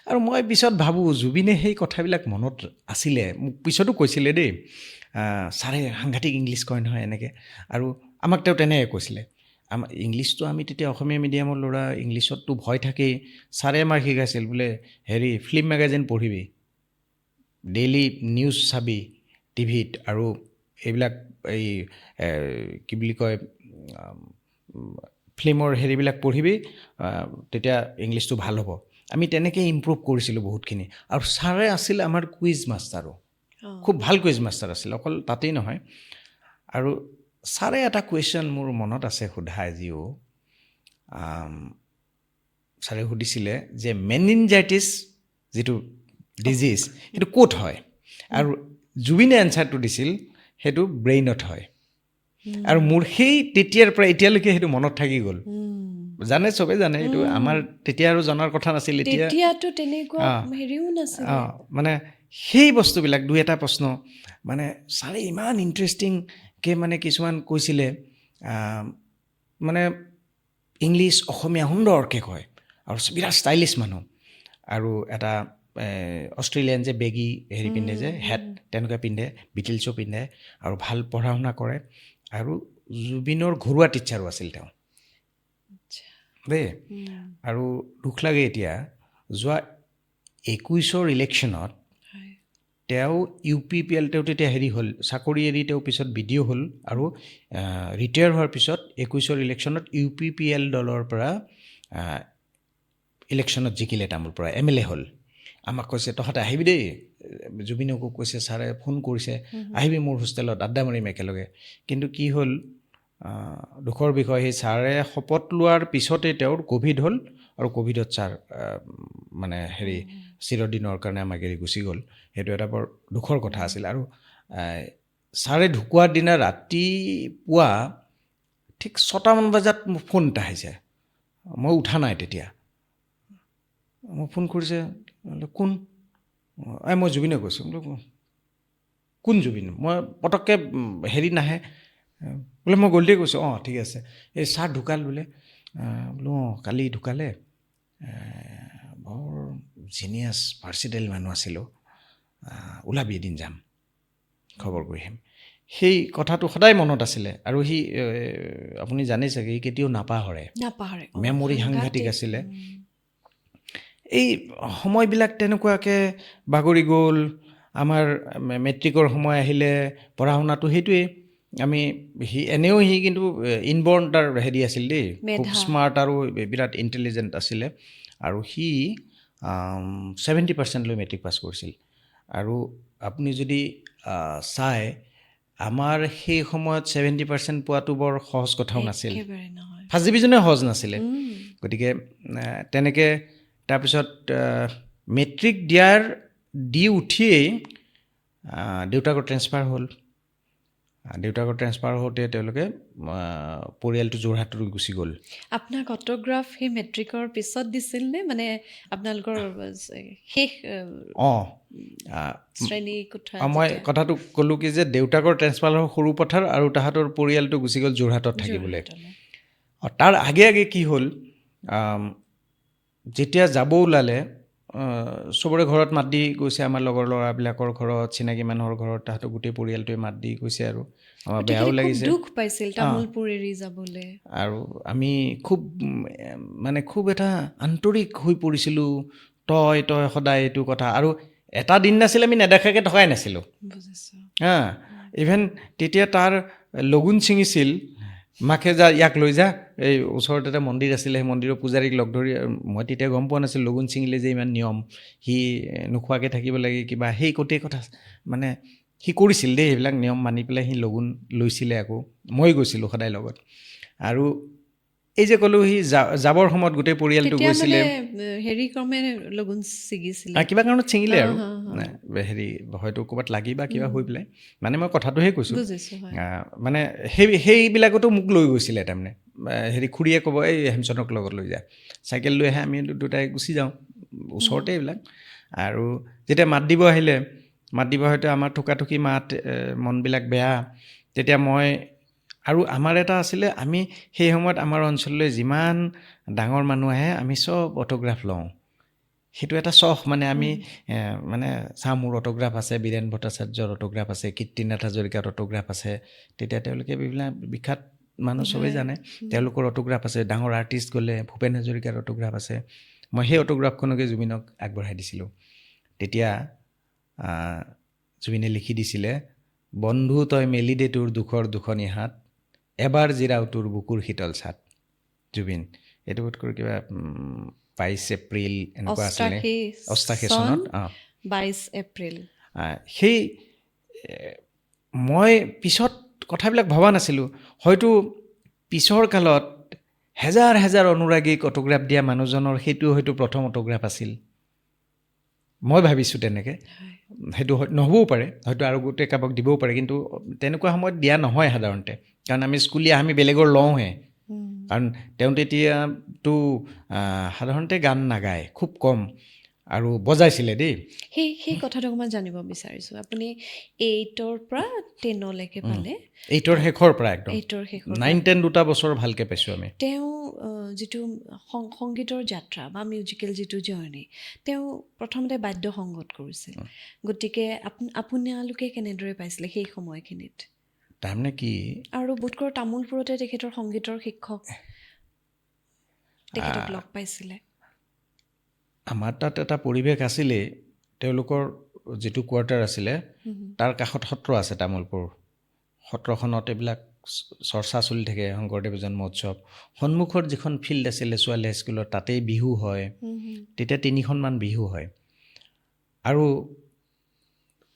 আৰু মই পিছত ভাবোঁ জুবিনে সেই কথাবিলাক মনত আছিলে মোক পিছতো কৈছিলে দেই ছাৰে সাংঘাতিক ইংলিছ কয় নহয় এনেকৈ আৰু আমাক তেওঁ তেনেকৈ কৈছিলে ইংলিছটো আমি তেতিয়া অসমীয়া মিডিয়ামৰ ল'ৰা ইংলিছততো ভয় থাকেই ছাৰে আমাক শিকাইছিল বোলে হেৰি ফিল্ম মেগাজিন পঢ়িবি ডেইলি নিউজ চাবি টিভিত আৰু এইবিলাক এই কি বুলি কয় ফিল্মৰ হেৰিবিলাক পঢ়িবি তেতিয়া ইংলিছটো ভাল হ'ব আমি তেনেকৈ ইম্প্ৰুভ কৰিছিলোঁ বহুতখিনি আৰু ছাৰে আছিল আমাৰ কুইজ মাষ্টাৰো খুব ভাল কুইজ মাষ্টাৰ আছিল অকল তাতেই নহয় আৰু ছাৰে এটা কুৱেশ্যন মোৰ মনত আছে সোধা আজিও ছাৰে সুধিছিলে যে মেনিনজাইটিছ যিটো ডিজিজ সেইটো ক'ত হয় আৰু জুবিনে এনচাৰটো দিছিল সেইটো ব্ৰেইনত হয় আৰু মোৰ সেই তেতিয়াৰ পৰা এতিয়ালৈকে সেইটো মনত থাকি গ'ল জানে চবে জানে এইটো আমাৰ তেতিয়া আৰু জনাৰ কথা নাছিল এতিয়াতো তেনেকুৱা হেৰিও নাছিল মানে সেই বস্তুবিলাক দুই এটা প্ৰশ্ন মানে ছাৰে ইমান ইণ্টাৰেষ্টিংকৈ মানে কিছুমান কৈছিলে মানে ইংলিছ অসমীয়া সুন্দৰকৈ কয় আৰু বিৰাট ষ্টাইলিছ মানুহ আৰু এটা অষ্ট্ৰেলিয়ান যে বেগী হেৰি পিন্ধে যে হেট তেনেকুৱা পিন্ধে, বিটিলছো পিন্ধে আৰু ভাল পঢ়া শুনা কৰে আৰু জুবিনৰ ঘৰুৱা টিচাৰো আছিল তেওঁ দেই। আৰু দুখ লাগে এতিয়া যোৱা 21ৰ ইলেকশ্যনত তেওঁ UPPL তেওঁ তেতিয়া হেৰি হ'ল, চাকৰি এৰি তেওঁ পিছত BDO হ'ল আৰু ৰিটায়াৰ হোৱাৰ পিছত 21ৰ ইলেকশ্যনত UPPL দলৰ পৰা ইলেকশ্যনত জিকিলে তামোল পৰা MLA হ'ল। আমাক কৈছে তহঁতে আহিবি দেই, জুবিনকো কৈছে, ছাৰে ফোন কৰিছে আহিবি মোৰ হোষ্টেলত আড্ডা মাৰিম একেলগে। কিন্তু কি হ'ল, দুখৰ বিষয়, সেই ছাৰে শপত লোৱাৰ পিছতে তেওঁৰ ক'ভিড হ'ল আৰু ক'ভিডত ছাৰ মানে হেৰি চিৰদিনৰ কাৰণে আমাক এৰি গুচি গ'ল। সেইটো এটা বৰ দুখৰ কথা আছিল। আৰু ছাৰে ঢুকোৱাৰ দিনা ৰাতিপুৱা ঠিক 6টামান বজাত মোক ফোন এটা আহিছে, মই উঠা নাই তেতিয়া। মোক ফোন কৰিছে, কোন? মই জুবিনে কৈছোঁ। বোলো কোন জুবিন? মই পটককৈ হেৰি নাহে, বোলে মই গ'লতেই কৈছোঁ। অঁ ঠিক আছে, এই ছাৰ ঢুকাল বোলে। বোলো অঁ কালি ঢুকালে, বৰ জিনিয়াছ ভাৰ্চিটেল মানুহ আছিলোঁ, ওলাবি এদিন যাম, খবৰ কৰি আহিম। সেই কথাটো সদায় মনত আছিলে আৰু সি আপুনি জানে চাগে সি কেতিয়াও নাপাহৰে, মেমৰি সাংঘাতিক আছিলে। এই সময়বিলাক তেনেকুৱাকৈ বাগৰি গ'ল। আমাৰ মেট্ৰিকৰ সময় আহিলে, পঢ়া শুনাটো সেইটোৱেই আমি এনেও সি কিন্তু ইনবৰ্ণ তাৰ হেৰি আছিল দেই, খুব স্মাৰ্ট আৰু বিৰাট ইণ্টেলিজেণ্ট আছিলে। আৰু সি 70% লৈ মেট্ৰিক পাছ কৰিছিল। আৰু আপুনি যদি চায়, আমাৰ সেই সময়ত 70% পোৱাটো বৰ সহজ কথাও নাছিল, ফাৰ্ষ্ট ডিভিজনে সহজ নাছিলে। গতিকে তেনেকৈ তাৰপিছত মেট্ৰিক দি উঠিয়েই দেউতাকৰ ট্ৰেন্সফাৰ হ'ল। দেউতাকৰ ট্ৰেন্সফাৰ হওঁতে তেওঁলোকে পৰিয়ালটো যোৰহাটত গুচি গ'ল। আপোনাক অট'গ্ৰাফ সেই মেট্ৰিকৰ পিছত দিছিল নে, মানে আপোনালোকৰ শেষ শ্ৰেণী কোঠা? মই কথাটো ক'লোঁ কি যে দেউতাকৰ ট্ৰেন্সফাৰ হ'ল সৰু পথাৰ আৰু তাহাঁতৰ পৰিয়ালটো গুচি গ'ল যোৰহাটত থাকিবলৈ। তাৰ আগে আগে কি হ'ল, যেতিয়া যাব ওলালে চবৰে ঘৰত মাত দি গৈছে, আমাৰ লগৰ ল'ৰাবিলাকৰ ঘৰত, চিনাকি মানুহৰ ঘৰত, তাহাঁতৰ গোটেই পৰিয়ালটোৱে মাত দি গৈছে আৰু আমাৰ বেয়াও লাগিছে। দুখ পাইছিল তামোলপুৰ এৰি যাবলৈ। আৰু আমি খুব এটা আন্তৰিক হৈ পৰিছিলোঁ, তই সদায় এইটো কথা। আৰু এটা দিন নাছিল আমি নেদেখাকৈ থকাই নাছিলোঁ। ইভেন তেতিয়া তাৰ লগুণ ছিঙিছিল, মাকে ইয়াক লৈ যা, এই ওচৰত এটা মন্দিৰ আছিলে, সেই মন্দিৰৰ পূজাৰীক লগ ধৰি, মই তেতিয়া গম পোৱা নাছিলোঁ লগুণ ছিঙিলে যে ইমান নিয়ম, সি নোখোৱাকৈ থাকিব লাগে কিবা, সেই গোটেই কথা মানে সি কৰিছিল দেই, সেইবিলাক নিয়ম মানি পেলাই সি লগুণ লৈছিলে। আকৌ মই গৈছিলোঁ সদায় লগত। আৰু এই যে ক'লোঁ সি যাবৰ সময়ত গোটেই পৰিয়ালটো গৈছিলে, কিবা কাৰণত ছিঙিলে আৰু হেৰি হয়তো ক'ৰবাত লাগি বা কিবা হৈ পেলাই, মানে মই কথাটোহে কৈছোঁ। মানে সেইবিলাকতো মোক লৈ গৈছিলে, তাৰমানে হেৰি খুৰীয়ে ক'ব এই হেমচন্দক লগত লৈ যা, চাইকেল লৈ আহে, আমি দুটাই গুচি যাওঁ, ওচৰতে এইবিলাক। আৰু যেতিয়া মাত দিব আহিলে, মাত দিব হয়তো আমাৰ ঠুকাঠুকি মাত, মনবিলাক বেয়া, তেতিয়া মই আৰু আমাৰ এটা আছিলে, আমি সেই সময়ত আমাৰ অঞ্চললৈ যিমান ডাঙৰ মানুহ আহে আমি চব অট'গ্ৰাফ লওঁ। সেইটো এটা চখ, মানে আমি মানে চাওঁ মোৰ অট'গ্ৰাফ আছে, বীৰেণ ভট্টাচাৰ্যৰ অট'গ্ৰাফ আছে, কীৰ্তিনাথ হাজৰিকাৰ অট'গ্ৰাফ আছে। তেতিয়া তেওঁলোকে বিভিন্ন বিখ্যাত মানুহ চবেই জানে, তেওঁলোকৰ অট'গ্ৰাফ আছে। ডাঙৰ আৰ্টিষ্ট গ'লে ভূপেন হাজৰিকাৰ অট'গ্ৰাফ আছে। মই সেই অট'গ্ৰাফখনকে জুবিনক আগবঢ়াই দিছিলোঁ। তেতিয়া জুবিনে লিখি দিছিলে, বন্ধু তই মেলি দে তোৰ দুখৰ দুখনি হাত, এবাৰ জিৰাও তোৰ বুকুৰ শীতল ছাট। জুবিন, এইটো বোধকৰো কিবা 22 এপ্ৰিল এনেকুৱা আছিলে, 88 চনত। 22 এপ্ৰিল। সেই মই পিছত কথাবিলাক ভবা নাছিলোঁ, হয়তো পিছৰ কালত হেজাৰ হেজাৰ অনুৰাগীক অট'গ্ৰাফ দিয়া মানুহজনৰ সেইটো হয়তো প্ৰথম অট'গ্ৰাফ আছিল। মই ভাবিছোঁ তেনেকৈ, সেইটো নহ'বও পাৰে, হয়তো আৰু গোটেই কাৰোবাক দিবও পাৰে, কিন্তু তেনেকুৱা সময়ত দিয়া নহয় সাধাৰণতে, কাৰণ আমি স্কুলীয়া, আমি বেলেগৰ লওঁহে। কাৰণ তেওঁ তেতিয়াতো সাধাৰণতে গান নাগায়, খুব কম। আৰু বজাইছিলে দেই। সেই কথাটো অকণমান জানিব বিচাৰিছোঁ। আপুনি 8ৰ পৰা 10লৈকে পালে, 8ৰ শেষৰ পৰা একদম 8ৰ শেষৰ 9, 10 দুটা বছৰ ভালকৈ পাইছোঁ আমি। তেওঁ যিটো সংগীতৰ যাত্ৰা বা মিউজিকেল যিটো জাৰ্ণি, তেওঁ প্ৰথমতে বাদ্য সংগত কৰিছিল। গতিকে আপোনালোকে কেনেদৰে পাইছিলে সেই সময়খিনিত? তাৰমানে কি, আৰু বোধকৰোঁ তামোলপুৰতে তেখেতৰ সংগীতৰ শিক্ষক তেখেতক লগ পাইছিলে। আমাৰ তাত এটা পৰিৱেশ আছিলেই। তেওঁলোকৰ যিটো কোৱাৰ্টাৰ আছিলে তাৰ কাষত সত্ৰ আছে তামোলপুৰ। সত্ৰখনত এইবিলাক চৰ্চা চলি থাকে, শংকৰদেৱ জন্ম উৎসৱ। সন্মুখৰ যিখন ফিল্ড আছিলে ছোৱালী হাইস্কুলৰ, তাতেই বিহু হয়। তেতিয়া 3খনমান বিহু হয়। আৰু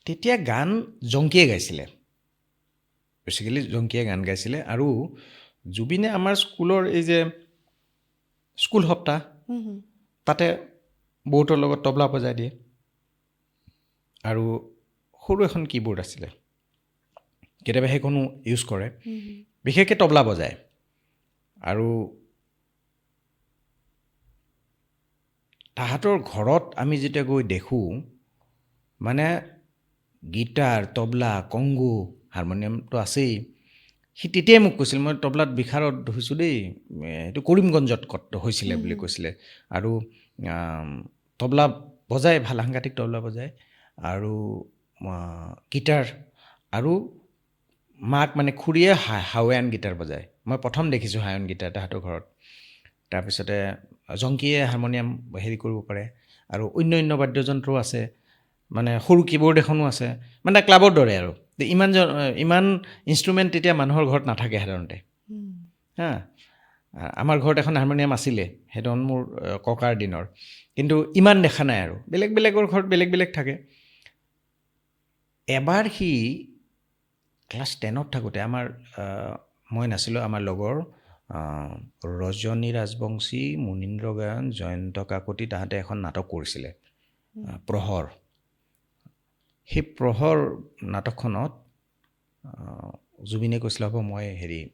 তেতিয়া গান জংকীয়ে গাইছিলে, বেছিকেলি জংকীয়ে গান গাইছিলে। আৰু জুবিনে আমাৰ স্কুলৰ এই যে স্কুল সপ্তাহ, তাতে বৌহঁতৰ লগত তবলা বজাই দিয়ে। আৰু সৰু এখন কীবৰ্ড আছিলে, কেতিয়াবা সেইখনো ইউজ কৰে, বিশেষকৈ তবলা বজায়। আৰু তাহাঁতৰ ঘৰত আমি যেতিয়া গৈ দেখোঁ, মানে গীটাৰ, তবলা, কংগো, হাৰমনিয়ামটো আছেই। সি তেতিয়াই মোক কৈছিল, মই তবলাত বিশাৰদ হৈছোঁ দেই, এইটো কৰিমগঞ্জত হৈছিলে বুলি কৈছিলে। আৰু তবলা বজায়, ভাল সাংঘাতিক তবলা বজায়। আৰু গীটাৰ, আৰু মাক মানে খুৰীয়ে হাৱাইন গীটাৰ বজায়। মই প্ৰথম দেখিছোঁ হাৱাইন গীটাৰ তাহাঁতৰ ঘৰত। তাৰপিছতে জংকীয়ে হাৰমনিয়াম হেৰি কৰিব পাৰে। আৰু অন্য বাদ্যযন্ত্ৰও আছে, মানে সৰু কীবৰ্ড এখনো আছে, মানে ক্লাবৰ দৰে আৰু। ইমান ইনষ্ট্ৰুমেণ্ট তেতিয়া মানুহৰ ঘৰত নাথাকে সাধাৰণতে। হা, আমাৰ ঘৰত এখন হাৰমনিয়াম আছিলে, সেইটো মোৰ ককাৰ দিনৰ, কিন্তু ইমান দেখা নাই আৰু। বেলেগৰ ঘৰত বেলেগ থাকে। এবাৰ সি ক্লাছ 10ত থাকোঁতে, মই নাছিলোঁ, আমাৰ লগৰ ৰজনী ৰাজবংশী, মুনীন্দ্ৰ গায়ন, জয়ন্ত কাকতি, তাহাঁতে এখন নাটক কৰিছিলে, প্ৰহৰ। সেই প্ৰহৰ নাটকখনত জুবিনে কৈছিলে, হ'ব মই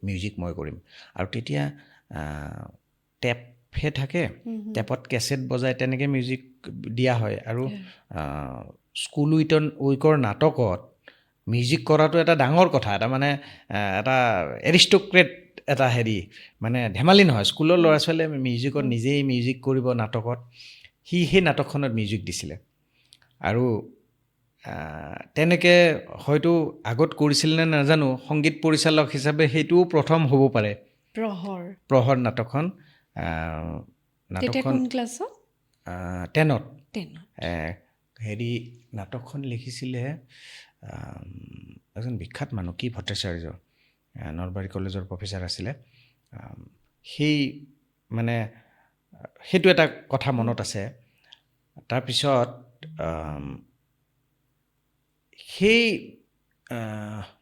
মিউজিক মই কৰিম। আৰু তেতিয়া টেপহে থাকে, টেপত কেছেট বজাই তেনেকৈ মিউজিক দিয়া হয়। আৰু স্কুল উইকৰ নাটকত মিউজিক কৰাটো এটা ডাঙৰ কথা, এটা মানে এটা এৰিষ্টক্ৰেট এটা মানে ধেমালি নহয়। স্কুলৰ ল'ৰা ছোৱালীয়ে মিউজিকত নিজেই মিউজিক কৰিব নাটকত। সি সেই নাটকখনত মিউজিক দিছিলে। আৰু তেনেকৈ হয়তো আগত কৰিছিল নে নাজানো, সংগীত পৰিচালক হিচাপে সেইটোও প্ৰথম হ'ব পাৰে। প্ৰহৰ নাটকখন। কোন ক্লাছত? 10ত। নাটকখন লিখিছিলে এজন বিখ্যাত মানুহ, কি ভট্টাচাৰ্য, নলবাৰী কলেজৰ প্ৰফেচাৰ আছিলে। সেই মানে সেইটো এটা কথা মনত আছে। তাৰপিছত সেই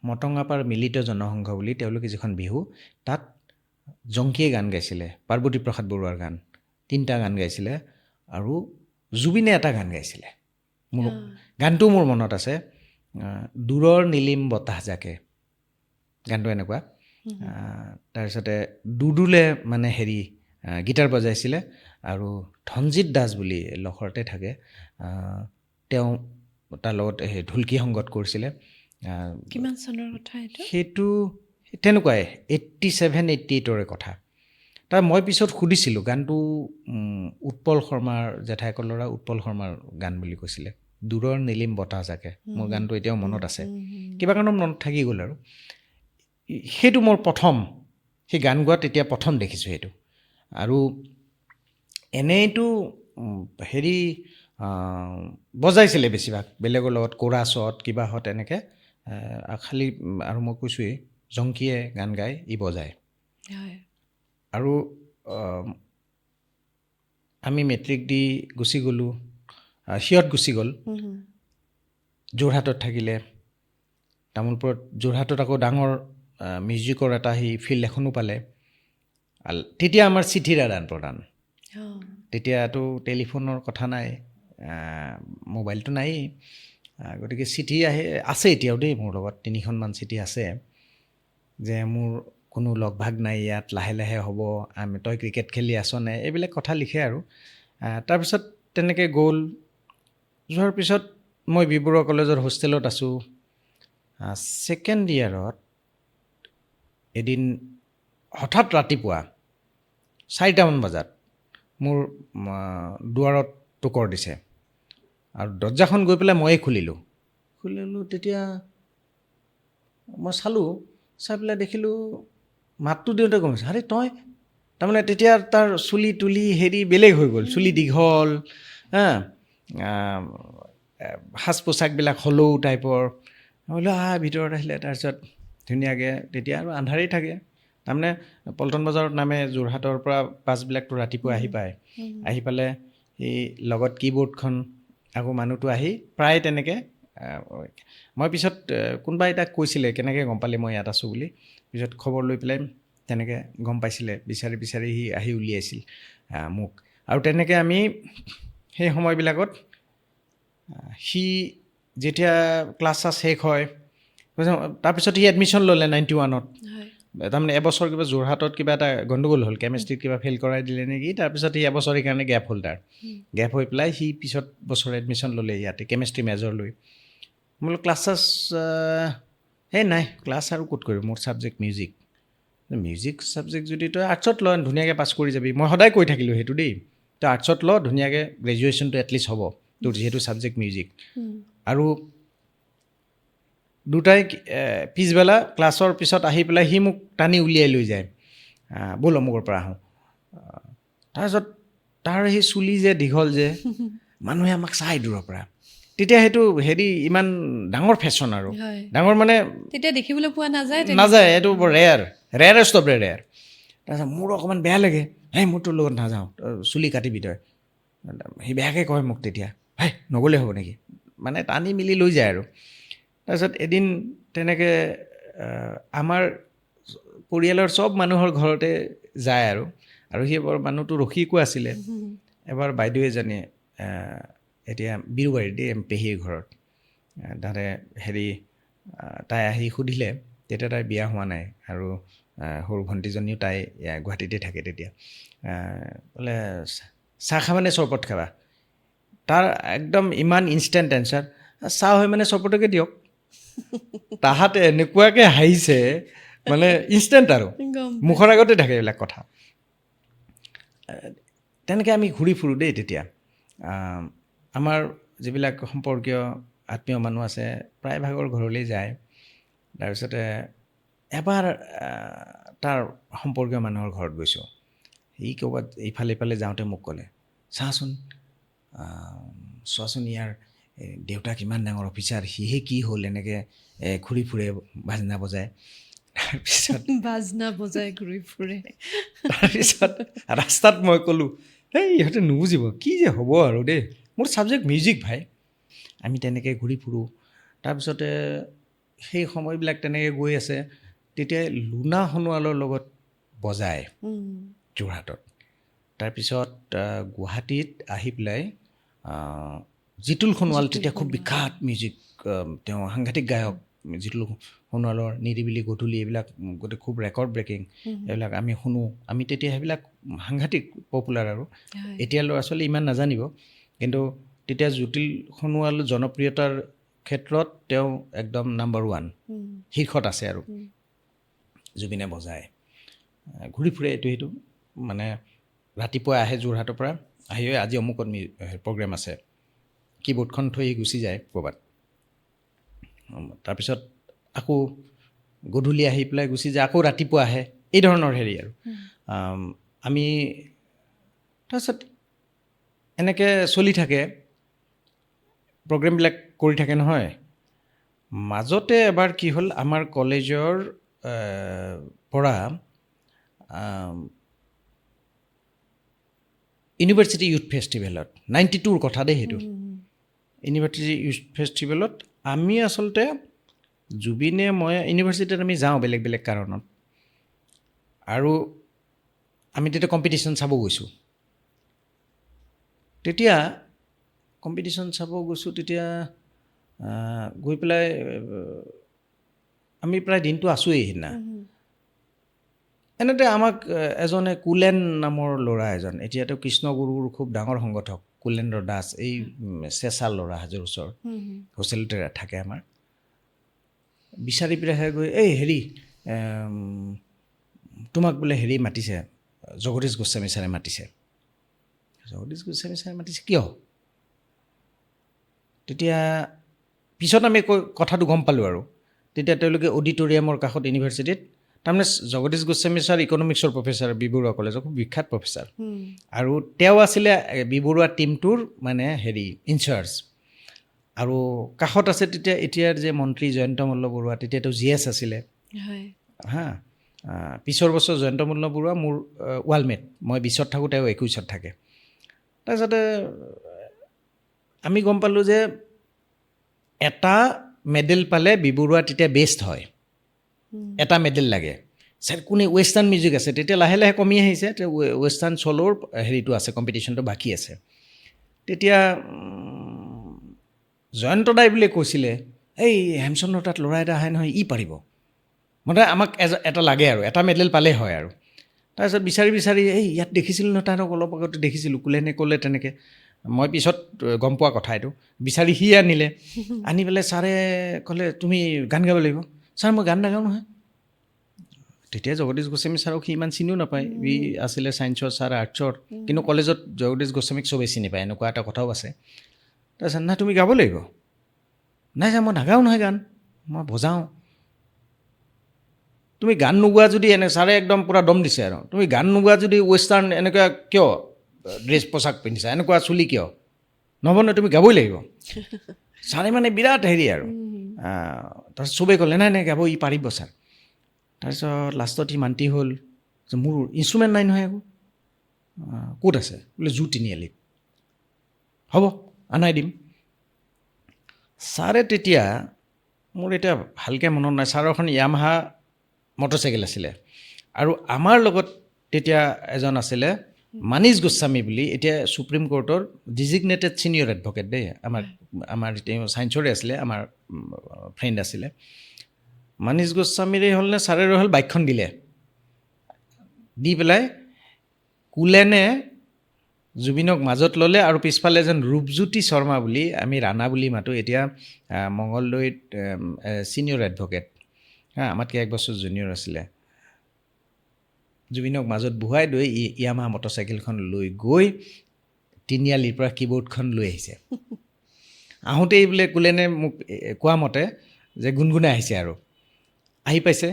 মটঙাপাৰ মিলিত জনসংঘ বুলি তেওঁলোকে যিখন বিহু, তাত জংকীয়ে গান গাইছিলে, পাৰ্বতী প্ৰসাদ বৰুৱাৰ গান 3টা গান গাইছিলে। আৰু জুবিনে এটা গান গাইছিলে, গানটো মোৰ মনত আছে, দূৰৰ নীলিম বতাহ জাকে, গানটো এনেকুৱা। তাৰপিছতে দুদুলে মানে গীটাৰ বজাইছিলে। আৰু ধনজিৎ দাস বুলি লখৰাতে থাকে, তেওঁ তাৰ লগত ঢুলকি সংগত কৰিছিলে। কিমান চনৰ কথা এইটো? সেইটো তেনেকুৱাই 87, 88ৰে কথা। তাৰ মই পিছত সুধিছিলোঁ, গানটো উৎপল শৰ্মাৰ, জেঠাইকৰ ল'ৰা উৎপল শৰ্মাৰ গান বুলি কৈছিলে, দূৰৰ নীলিম বতাহ জাকে। মোৰ গানটো এতিয়াও মনত আছে, কিবা কাৰণত মনত থাকি গ'ল। আৰু সেইটো মোৰ প্ৰথম, সেই গান গোৱা তেতিয়া প্ৰথম দেখিছোঁ সেইটো। আৰু এনেইতো বজাইছিলে বেছিভাগ, বেলেগৰ লগত কোৰাছত কিবাহঁত এনেকৈ। খালি আৰু মই কৈছোঁৱেই, জংকীয়ে গান গাই ই বজায়। আৰু আমি মেট্ৰিক দি গুচি গ'লোঁ, সিহঁত গুচি গ'ল, যোৰহাটত থাকিলে। তামোলপুৰত, যোৰহাটত আকৌ ডাঙৰ মিউজিকৰ এটা ফিল্ড এখনো পালে। তেতিয়া আমাৰ চিঠিৰ আদান প্ৰদান, তেতিয়াতো টেলিফোনৰ কথা নাই, মোবাইলটো নায়েই। গতিকে চিঠি আছে এতিয়াও দেই, মোৰ লগত 3খনমান চিঠি আছে, যে মোৰ কোনো লগ ভাগ নাই ইয়াত, লাহে লাহে হ'ব, তই ক্ৰিকেট খেলি আছনে, এইবিলাক কথা লিখে। আৰু তাৰপিছত তেনেকৈ গ'ল, যোৱাৰ পিছত মই বি বৰুৱা কলেজৰ হোষ্টেলত আছোঁ। ছেকেণ্ড ইয়াৰত এদিন হঠাৎ ৰাতিপুৱা 4টামান বজাত মোৰ দুৱাৰত টোকৰ দিছে আৰু দৰ্জাখন গৈ পেলাই ময়ে খুলিলোঁ। তেতিয়া মই চালোঁ, চাই পেলাই দেখিলোঁ মাতটো দিওঁতে গম পাইছোঁ, আৰে তই। তাৰমানে তেতিয়া তাৰ চুলি তুলি হেৰি বেলেগ হৈ গ'ল, চুলি দীঘল, সাজ পোছাকবিলাক হলৌ টাইপৰ। মই বোলো ভিতৰত আহিলে। তাৰপিছত ধুনীয়াকৈ তেতিয়া আৰু আন্ধাৰেই থাকে। তাৰমানে পল্টন বজাৰত নামে, যোৰহাটৰ পৰা বাছবিলাকতো ৰাতিপুৱা আহি পায়। আহি পালে সেই লগত কীবৰ্ডখন, আকৌ মানুহটো আহি প্ৰায় তেনেকৈ। মই পিছত কোনোবা এটাক কৈছিলে কেনেকৈ গম পালে মই ইয়াত আছোঁ বুলি। পিছত খবৰ লৈ পেলাই তেনেকৈ গম পাইছিলে, বিচাৰি বিচাৰি সি আহি উলিয়াইছিল মোক। আৰু তেনেকৈ আমি সেই সময়বিলাকত সি যেতিয়া ক্লাছ চাছ শেষ হয়, তাৰপিছত সি এডমিশ্যন ল'লে 91ত। তাৰমানে এবছৰ কিবা যোৰহাটত কিবা এটা গণ্ডগোল হ'ল, কেমেষ্ট্ৰিত কিবা ফেইল কৰাই দিলে নেকি। তাৰপিছত সি এবছৰ কাৰণে গেপ হ'ল তাৰ। গেপ হৈ পেলাই সি পিছত বছৰ এডমিশ্যন ল'লে ইয়াতে, কেমেষ্ট্ৰি মেজৰ লৈ। মই বোলো ক্লাছ চাছ নাই, ক্লাছ আৰু ক'ত কৰিম, মোৰ ছাবজেক্ট মিউজিক। মিউজিক ছাবজেক্ট যদি তই আৰ্টছত ল, ধুনীয়াকৈ পাছ কৰি যাবি। মই সদায় কৈ থাকিলোঁ সেইটো দেই, তই আৰ্টছত ল, ধুনীয়াকৈ গ্ৰেজুৱেশ্যনটো এটলিষ্ট হ'ব তোৰ, যিহেতু ছাবজেক্ট মিউজিক। আৰু দুটাই পিছবেলা ক্লাছৰ পিছত আহি পেলাই সি মোক টানি উলিয়াই লৈ যায়, ব'ল অমুকৰ পৰা আহোঁ। তাৰপিছত তাৰ সেই চুলি যে দীঘল যে, মানুহে আমাক চাই দূৰৰ পৰা। তেতিয়া সেইটো হেৰি ইমান ডাঙৰ ফেশ্বন আৰু ডাঙৰ মানে তেতিয়া দেখিবলৈ পোৱা নাযায়, এইটো বৰ ৰেয়াৰেষ্ট অফ ৰেয়াৰ। তাৰপিছত মোৰ অকণমান বেয়া লাগে, মোৰ তোৰ লগত নাযাওঁ, চুলি কাটিবি তই। সি বেয়াকৈ কয় মোক তেতিয়া, নগ'লে হ'ব নেকি, মানে টানি মেলি লৈ যায় আৰু। তাৰপিছত এদিন তেনেকৈ আমাৰ পৰিয়ালৰ চব মানুহৰ ঘৰতে যায় আৰু সি বৰ মানুহটো ৰসিকো আছিলে। এবাৰ বাইদেউ এজনীয়ে, এতিয়া বিৰুবাৰীত দেই, পেহীৰ ঘৰত, তাতে হেৰি তাই আহি সুধিলে, তেতিয়া তাই বিয়া হোৱা নাই আৰু সৰু ভণ্টিজনীও তাই গুৱাহাটীতে থাকে তেতিয়া। বোলে চাহ খাবা নে চৰবত খাবা? তাৰ একদম ইমান ইনষ্টেণ্ট এনচাৰ, চাহ হয় মানে চৰবতকে দিয়ক। তাহাঁতে এনেকুৱাকৈ হাঁহিছে, মানে ইনষ্টেণ্ট আৰু মুখৰ আগতে থাকে এইবিলাক কথা। তেনেকৈ আমি ঘূৰি ফুৰোঁ দেই তেতিয়া। আমাৰ যিবিলাক সম্পৰ্কীয় আত্মীয় মানুহ আছে, প্ৰায়ভাগৰ ঘৰলৈ যায়। তাৰপিছতে এবাৰ তাৰ সম্পৰ্কীয় মানুহৰ ঘৰত গৈছোঁ। সি ক'ৰবাত ইফালে ইফালে যাওঁতে মোক ক'লে, চোৱাচোন ইয়াৰ দেউতাক ইমান ডাঙৰ অফিচাৰ, সিহে কি হ'ল এনেকৈ ঘূৰি ফুৰে বাজনা বজায়। তাৰপিছত বাজনা বজাই ঘূৰি ফুৰে। তাৰপিছত ৰাস্তাত মই ক'লোঁ, ইহঁতে নুবুজিব, কি যে হ'ব আৰু দেই, মোৰ ছাবজেক্ট মিউজিক ভাই। আমি তেনেকৈ ঘূৰি ফুৰোঁ। তাৰপিছতে সেই সময়বিলাক তেনেকৈ গৈ আছে। তেতিয়াই লুনা সোণোৱালৰ লগত বজায় যোৰহাটত। তাৰপিছত গুৱাহাটীত আহি পেলাই জিতুল সোণোৱাল, তেতিয়া খুব বিখ্যাত মিউজিক, তেওঁ সাংঘাতিক গায়ক। জিতুল সোণোৱালৰ নিৰিবিলি গধূলি, এইবিলাক গোটেই খুব ৰেকৰ্ড ব্ৰেকিং, এইবিলাক আমি শুনো। আমি তেতিয়া সেইবিলাক সাংঘাতিক পপুলাৰ আৰু। এতিয়া ল'ৰা ছোৱালী ইমান নাজানিব, কিন্তু তেতিয়া জিতুল সোণোৱাল জনপ্ৰিয়তাৰ ক্ষেত্ৰত তেওঁ একদম নাম্বাৰ 1 শীৰ্ষত আছে আৰু। জুবিনে বজায়, ঘূৰি ফুৰে এইটো সেইটো, মানে ৰাতিপুৱা আহে যোৰহাটৰ পৰা, আহি আজি অমুকত প্ৰগ্ৰেম আছে, কীবৰ্ডখন থৈ গুচি যায় ক'ৰবাত। তাৰপিছত আকৌ গধূলি আহি পেলাই গুচি যায়, আকৌ ৰাতিপুৱা আহে, এই ধৰণৰ হেৰি আৰু। আমি তাৰপিছত এনেকৈ চলি থাকে, প্ৰগ্ৰেমবিলাক কৰি থাকে নহয়। মাজতে এবাৰ কি হ'ল, আমাৰ কলেজৰ পৰা ইউনিভাৰ্চিটি ইউথ ফেষ্টিভেলত, 92ৰ কথা দেই সেইটো। ইউনিভাৰ্চিটি ইউথ ফেষ্টিভেলত আমি আচলতে জুবিনে মই ইউনিভাৰ্চিটিত আমি যাওঁ বেলেগ বেলেগ কাৰণত, আৰু আমি তেতিয়া কম্পিটিশ্যন চাব গৈছোঁ। তেতিয়া কম্পিটিশ্যন চাব গৈছোঁ, তেতিয়া গৈ পেলাই আমি প্ৰায় দিনটো আছোঁৱেই সেইদিনা। এনেতে আমাক এজনে কুলেন নামৰ ল'ৰা এজন, এতিয়াতো কৃষ্ণগুৰুৰ খুব ডাঙৰ সংগঠক, কুলেন্দ্ৰ দাস এই চেঁচা ল'ৰা হাজোৰ ওচৰ হোষ্টেলতে থাকে আমাৰ বিচাৰি পেলাই গৈ এই হেৰি তোমাক বোলে হেৰি মাতিছে জগদীশ গোস্বামী ছাৰে মাতিছে জগদীশ গোস্বামী ছাৰে মাতিছে কিয় তেতিয়া পিছত আমি কথাটো গম পালোঁ আৰু তেতিয়া তেওঁলোকে অডিটৰিয়ামৰ কাষত ইউনিভাৰ্চিটিত তাৰমানে জগদীশ গোস্বামী ছাৰ ইকনমিক্সৰ প্ৰফেচাৰ বি বৰুৱা কলেজৰ খুব বিখ্যাত প্ৰফেচাৰ আৰু তেওঁ আছিলে বি বৰুৱা টীমটোৰ মানে হেৰি ইনচাৰ্জ আৰু কাষত আছে তেতিয়া এতিয়াৰ যে মন্ত্ৰী জয়ন্ত মল্ল বৰুৱা তেতিয়াতো GS আছিলে হা পিছৰ বছৰ জয়ন্ত মল্ল বৰুৱা মোৰ ৱালমেট মই 20ত থাকোঁ তেওঁ 21ত থাকে তাৰপিছতে আমি গম পালোঁ যে এটা মেডেল পালে বি বৰুৱা তেতিয়া বেষ্ট হয় এটা মেডেল লাগে ছাৰ কোনে ৱেষ্টাৰ্ণ মিউজিক আছে তেতিয়া লাহে লাহে কমি আহিছে ৱেষ্টাৰ্ণ চ'লোৰ হেৰিটো আছে কম্পিটিশ্যনটো বাকী আছে তেতিয়া জয়ন্ত দাই বুলি কৈছিলে এই হেমচন্দ্ৰৰ তাত ল'ৰা এটা আহে নহয় ই পাৰিব মানে আমাক এটা লাগে আৰু এটা মেডেল পালেই হয় আৰু তাৰপিছত বিচাৰি এই ইয়াত দেখিছিলোঁ ন তাহাঁতক অলপ আগতে দেখিছিলোঁ কোলেনে ক'লে তেনেকৈ মই পিছত গম পোৱা কথা এইটো বিচাৰি সি আনিলে আনি পেলাই ছাৰে ক'লে তুমি গান গাব লাগিব ছাৰ মই গান নাগাওঁ নহয় তেতিয়া জগদীশ গোস্বামী ছাৰক সি ইমান চিনিও নাপায় ই আছিলে ছায়েন্সৰ ছাৰ আৰ্টছৰ কিন্তু কলেজত জগদীশ গোস্বামীক চবেই চিনি পায় এনেকুৱা এটা কথাও আছে তাৰপিছত নাই তুমি গাব লাগিব নাই ছাৰ মই নাগাওঁ নহয় গান মই বজাওঁ তুমি গান নোগোৱা যদি ছাৰে একদম পূৰা দম দিছে আৰু তুমি গান নোগোৱা যদি ৱেষ্টাৰ্ণ এনেকুৱা কিয় ড্ৰেছ পোছাক পিন্ধিছা এনেকুৱা চুলি কিয় নহ'ব নহয় তুমি গাবই লাগিব ছাৰে মানে বিৰাট হেৰি আৰু তাৰপিছত চবেই ক'লে নাই গাব ই পাৰিব ছাৰ তাৰপিছত লাষ্টত সি মান্তি হ'ল যে মোৰ ইনষ্ট্ৰুমেণ্ট নাই নহয় একো ক'ত আছে বোলে জু তিনিআলিত হ'ব আনাই দিম ছাৰে তেতিয়া মোৰ এতিয়া ভালকৈ মনত নাই ছাৰৰ এখন য়ামাহা মটৰচাইকেল আছিলে আৰু আমাৰ লগত তেতিয়া এজন আছিলে মানিষ গোস্বামী বুলি এতিয়া সুপ্ৰিম কোৰ্টৰ ডিজিগনেটেড ছিনিয়ৰ এডভকেট দেই আমাৰ তেওঁ ছায়েন্সৰে আছিলে আমাৰ ফ্ৰেণ্ড আছিলে মানিষ গোস্বামীৰে হ'ল নে ছাৰেৰে হ'ল বাইকখন দিলে দি পেলাই কুলেনে জুবিনক মাজত ল'লে আৰু পিছফালে এজন ৰূপজ্যোতি শৰ্মা বুলি আমি ৰাণা বুলি মাতোঁ এতিয়া মঙলদৈত ছিনিয়ৰ এডভকেট আমাতকৈ 1 বছৰ জুনিয়ৰ আছিলে জুবিনক মাজত বহুৱাই লৈ য়ামাহা মটৰচাইকেলখন লৈ গৈ তিনিআলিৰ পৰা কীবৰ্ডখন লৈ আহিছে আহোঁতেই বোলে কুলেনে মোক কোৱা মতে যে গুণগুণাই আহিছে আৰু আহি পাইছে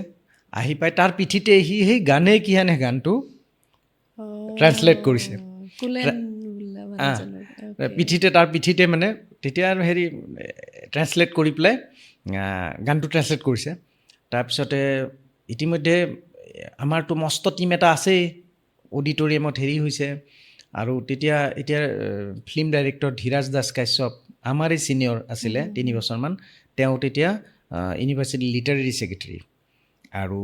আহি পাই তাৰ পিঠিতে সি সেই গানে কিহানে গানটো ট্ৰান্সলেট কৰিছে পিঠিতে তাৰ পিঠিতে মানে তেতিয়া আৰু হেৰি ট্ৰান্সলেট কৰি পেলাই গানটো ট্ৰান্সলেট কৰিছে তাৰপিছতে ইতিমধ্যে আমাৰতো মস্ত টীম এটা আছেই অডিটৰিয়ামত হেৰি হৈছে আৰু এতিয়া ফিল্ম ডাইৰেক্টৰ ধীৰাজ দাস কাশ্যপ আমাৰেই ছিনিয়ৰ আছিলে 3 বছৰমান তেওঁ তেতিয়া ইউনিভাৰ্চিটি লিটাৰেৰী ছেক্ৰেটাৰী আৰু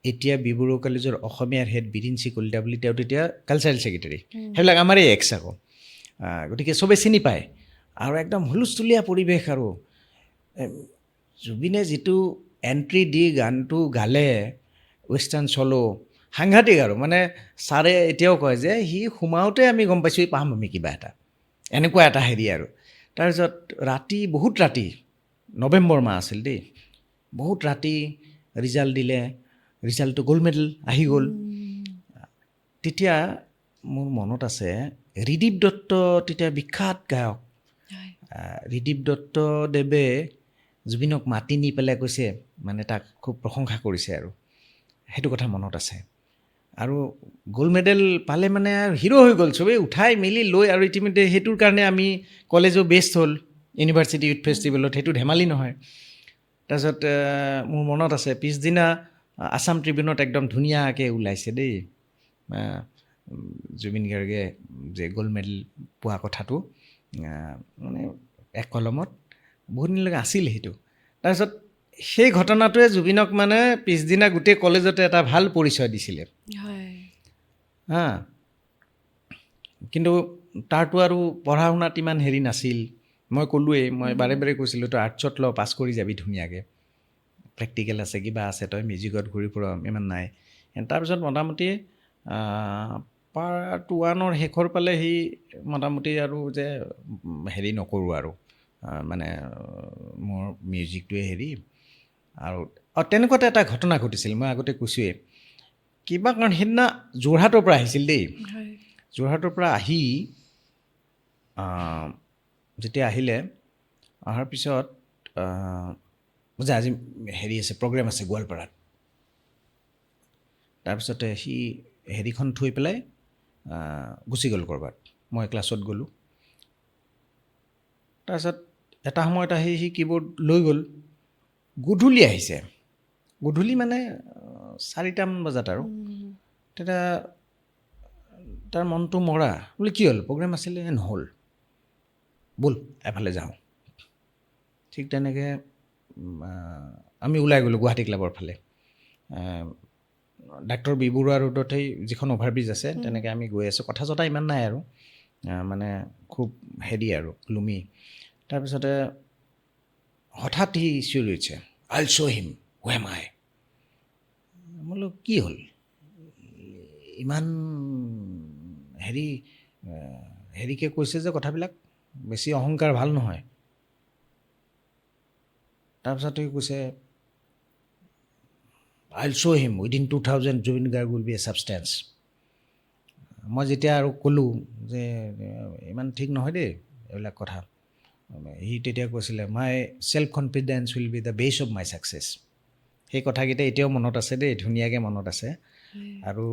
এতিয়া বি বৰুৱা কলেজৰ অসমীয়াৰ হেড বিৰিঞ্চি কলিতা বুলি তেওঁ তেতিয়া কালচাৰেল ছেক্ৰেটাৰী সেইবিলাক আমাৰেই এক্স আকৌ গতিকে চবেই চিনি পায় আৰু একদম হুলস্থুলীয়া পৰিৱেশ আৰু জুবিনে যিটো এণ্ট্ৰি দি গানটো গালে ৱেষ্টাৰ্ণ চলো সাংঘাতিক আৰু মানে ছাৰে এতিয়াও কয় যে সি সোমাওঁতে আমি গম পাইছোঁ পাম আমি কিবা এটা এনেকুৱা এটা হেৰি আৰু তাৰপিছত বহুত ৰাতি নৱেম্বৰ মাহ আছিল দেই বহুত ৰাতি ৰিজাল্ট দিলে ৰিজাল্টটো গ'ল্ড মেডেল আহি গ'ল তেতিয়া মোৰ মনত আছে ৰিদীপ দত্ত তেতিয়া বিখ্যাত গায়ক ৰিদীপ দত্তদেৱে জুবিনক মাতি নি পেলাই কৈছে মানে তাক খুব প্ৰশংসা কৰিছে আৰু সেইটো কথা মনত আছে আৰু গ'ল্ড মেডেল পালে মানে হিৰো হৈ গ'ল চবেই উঠাই মেলি লৈ আৰু ইতিমধ্যে সেইটোৰ কাৰণে আমি কলেজো বেষ্ট হ'ল ইউনিভাৰ্চিটি ইউথ ফেষ্টিভেলত সেইটো ধেমালি নহয় তাৰপিছত মোৰ মনত আছে পিছদিনা আছাম ট্ৰিবিউনত একদম ধুনীয়াকৈ ওলাইছে দেই জুবিন গাৰ্গে যে গ'ল্ড মেডেল পোৱা কথাটো মানে এক কলমত বহুত দিনলৈকে আছিল সেইটো তাৰপিছত সেই ঘটনাটোৱে জুবিনক মানে পিছদিনা গোটেই কলেজতে এটা ভাল পৰিচয় দিছিলে কিন্তু তাৰতো আৰু পঢ়া শুনাত ইমান হেৰি নাছিল মই ক'লোৱেই মই বাৰে বাৰে কৈছিলোঁ তই আৰ্টছত ল পাছ কৰি যাবি ধুনীয়াকৈ প্ৰেক্টিকেল আছে কিবা আছে তই মিউজিকত ঘূৰি ফুৰ ইমান নাই তাৰপিছত মোটামুটি পাৰ্ট 1 শেষৰ পালে সি মোটামুটি আৰু যে হেৰি নকৰোঁ আৰু মানে মোৰ মিউজিকটোৱে হেৰি আৰু তেনেকুৱাতে এটা ঘটনা ঘটিছিল মই আগতে কৈছোঁৱেই কিবা কাৰণ সেইদিনা যোৰহাটৰ পৰা আহিছিল দেই হয় যোৰহাটৰ পৰা আহি যেতিয়া আহিলে অহাৰ পিছত যে আজি হেৰি আছে প্ৰগ্ৰেম আছে গোৱালপাৰাত তাৰপিছতে সি হেৰিখন থৈ পেলাই গুচি গ'ল ক'ৰবাত মই ক্লাছত গ'লোঁ তাৰপিছত এটা সময়ত আহি সি কীবৰ্ড লৈ গ'ল গধূলি আহিছে গধূলি মানে 4টামান বজাত আৰু তেতিয়া তাৰ মনটো মৰা বোলে কি হ'ল প্ৰগ্ৰেম আছিলে নহ'ল ব'ল এফালে যাওঁ ঠিক তেনেকৈ আমি ওলাই গ'লোঁ গুৱাহাটী ক্লাবৰ ফালে ডাক্তৰ বি বৰুৱা ৰোডত সেই যিখন অভাৰব্ৰিজ আছে তেনেকৈ আমি গৈ আছোঁ কথা চথা ইমান নাই আৰু মানে খুব হেৰি আৰু গ্লুমি তাৰপিছতে হঠাৎ সি চিঞৰি উঠিছে আইল শ্ব' হিম হু এম আই বোলো কি হ'ল ইমান হেৰিকৈ কৈছে যে কথাবিলাক বেছি অহংকাৰ ভাল নহয় তাৰপিছত সি কৈছে I'll show him within 2000 Jubin Garg will be a substance. মই যেতিয়া আৰু ক'লোঁ যে ইমান ঠিক নহয় দেই এইবিলাক কথা সি তেতিয়া কৈছিলে my self confidence will be the base of my success সেই কথাকেইটা এতিয়াও মনত আছে দেই ধুনীয়াকৈ মনত আছে আৰু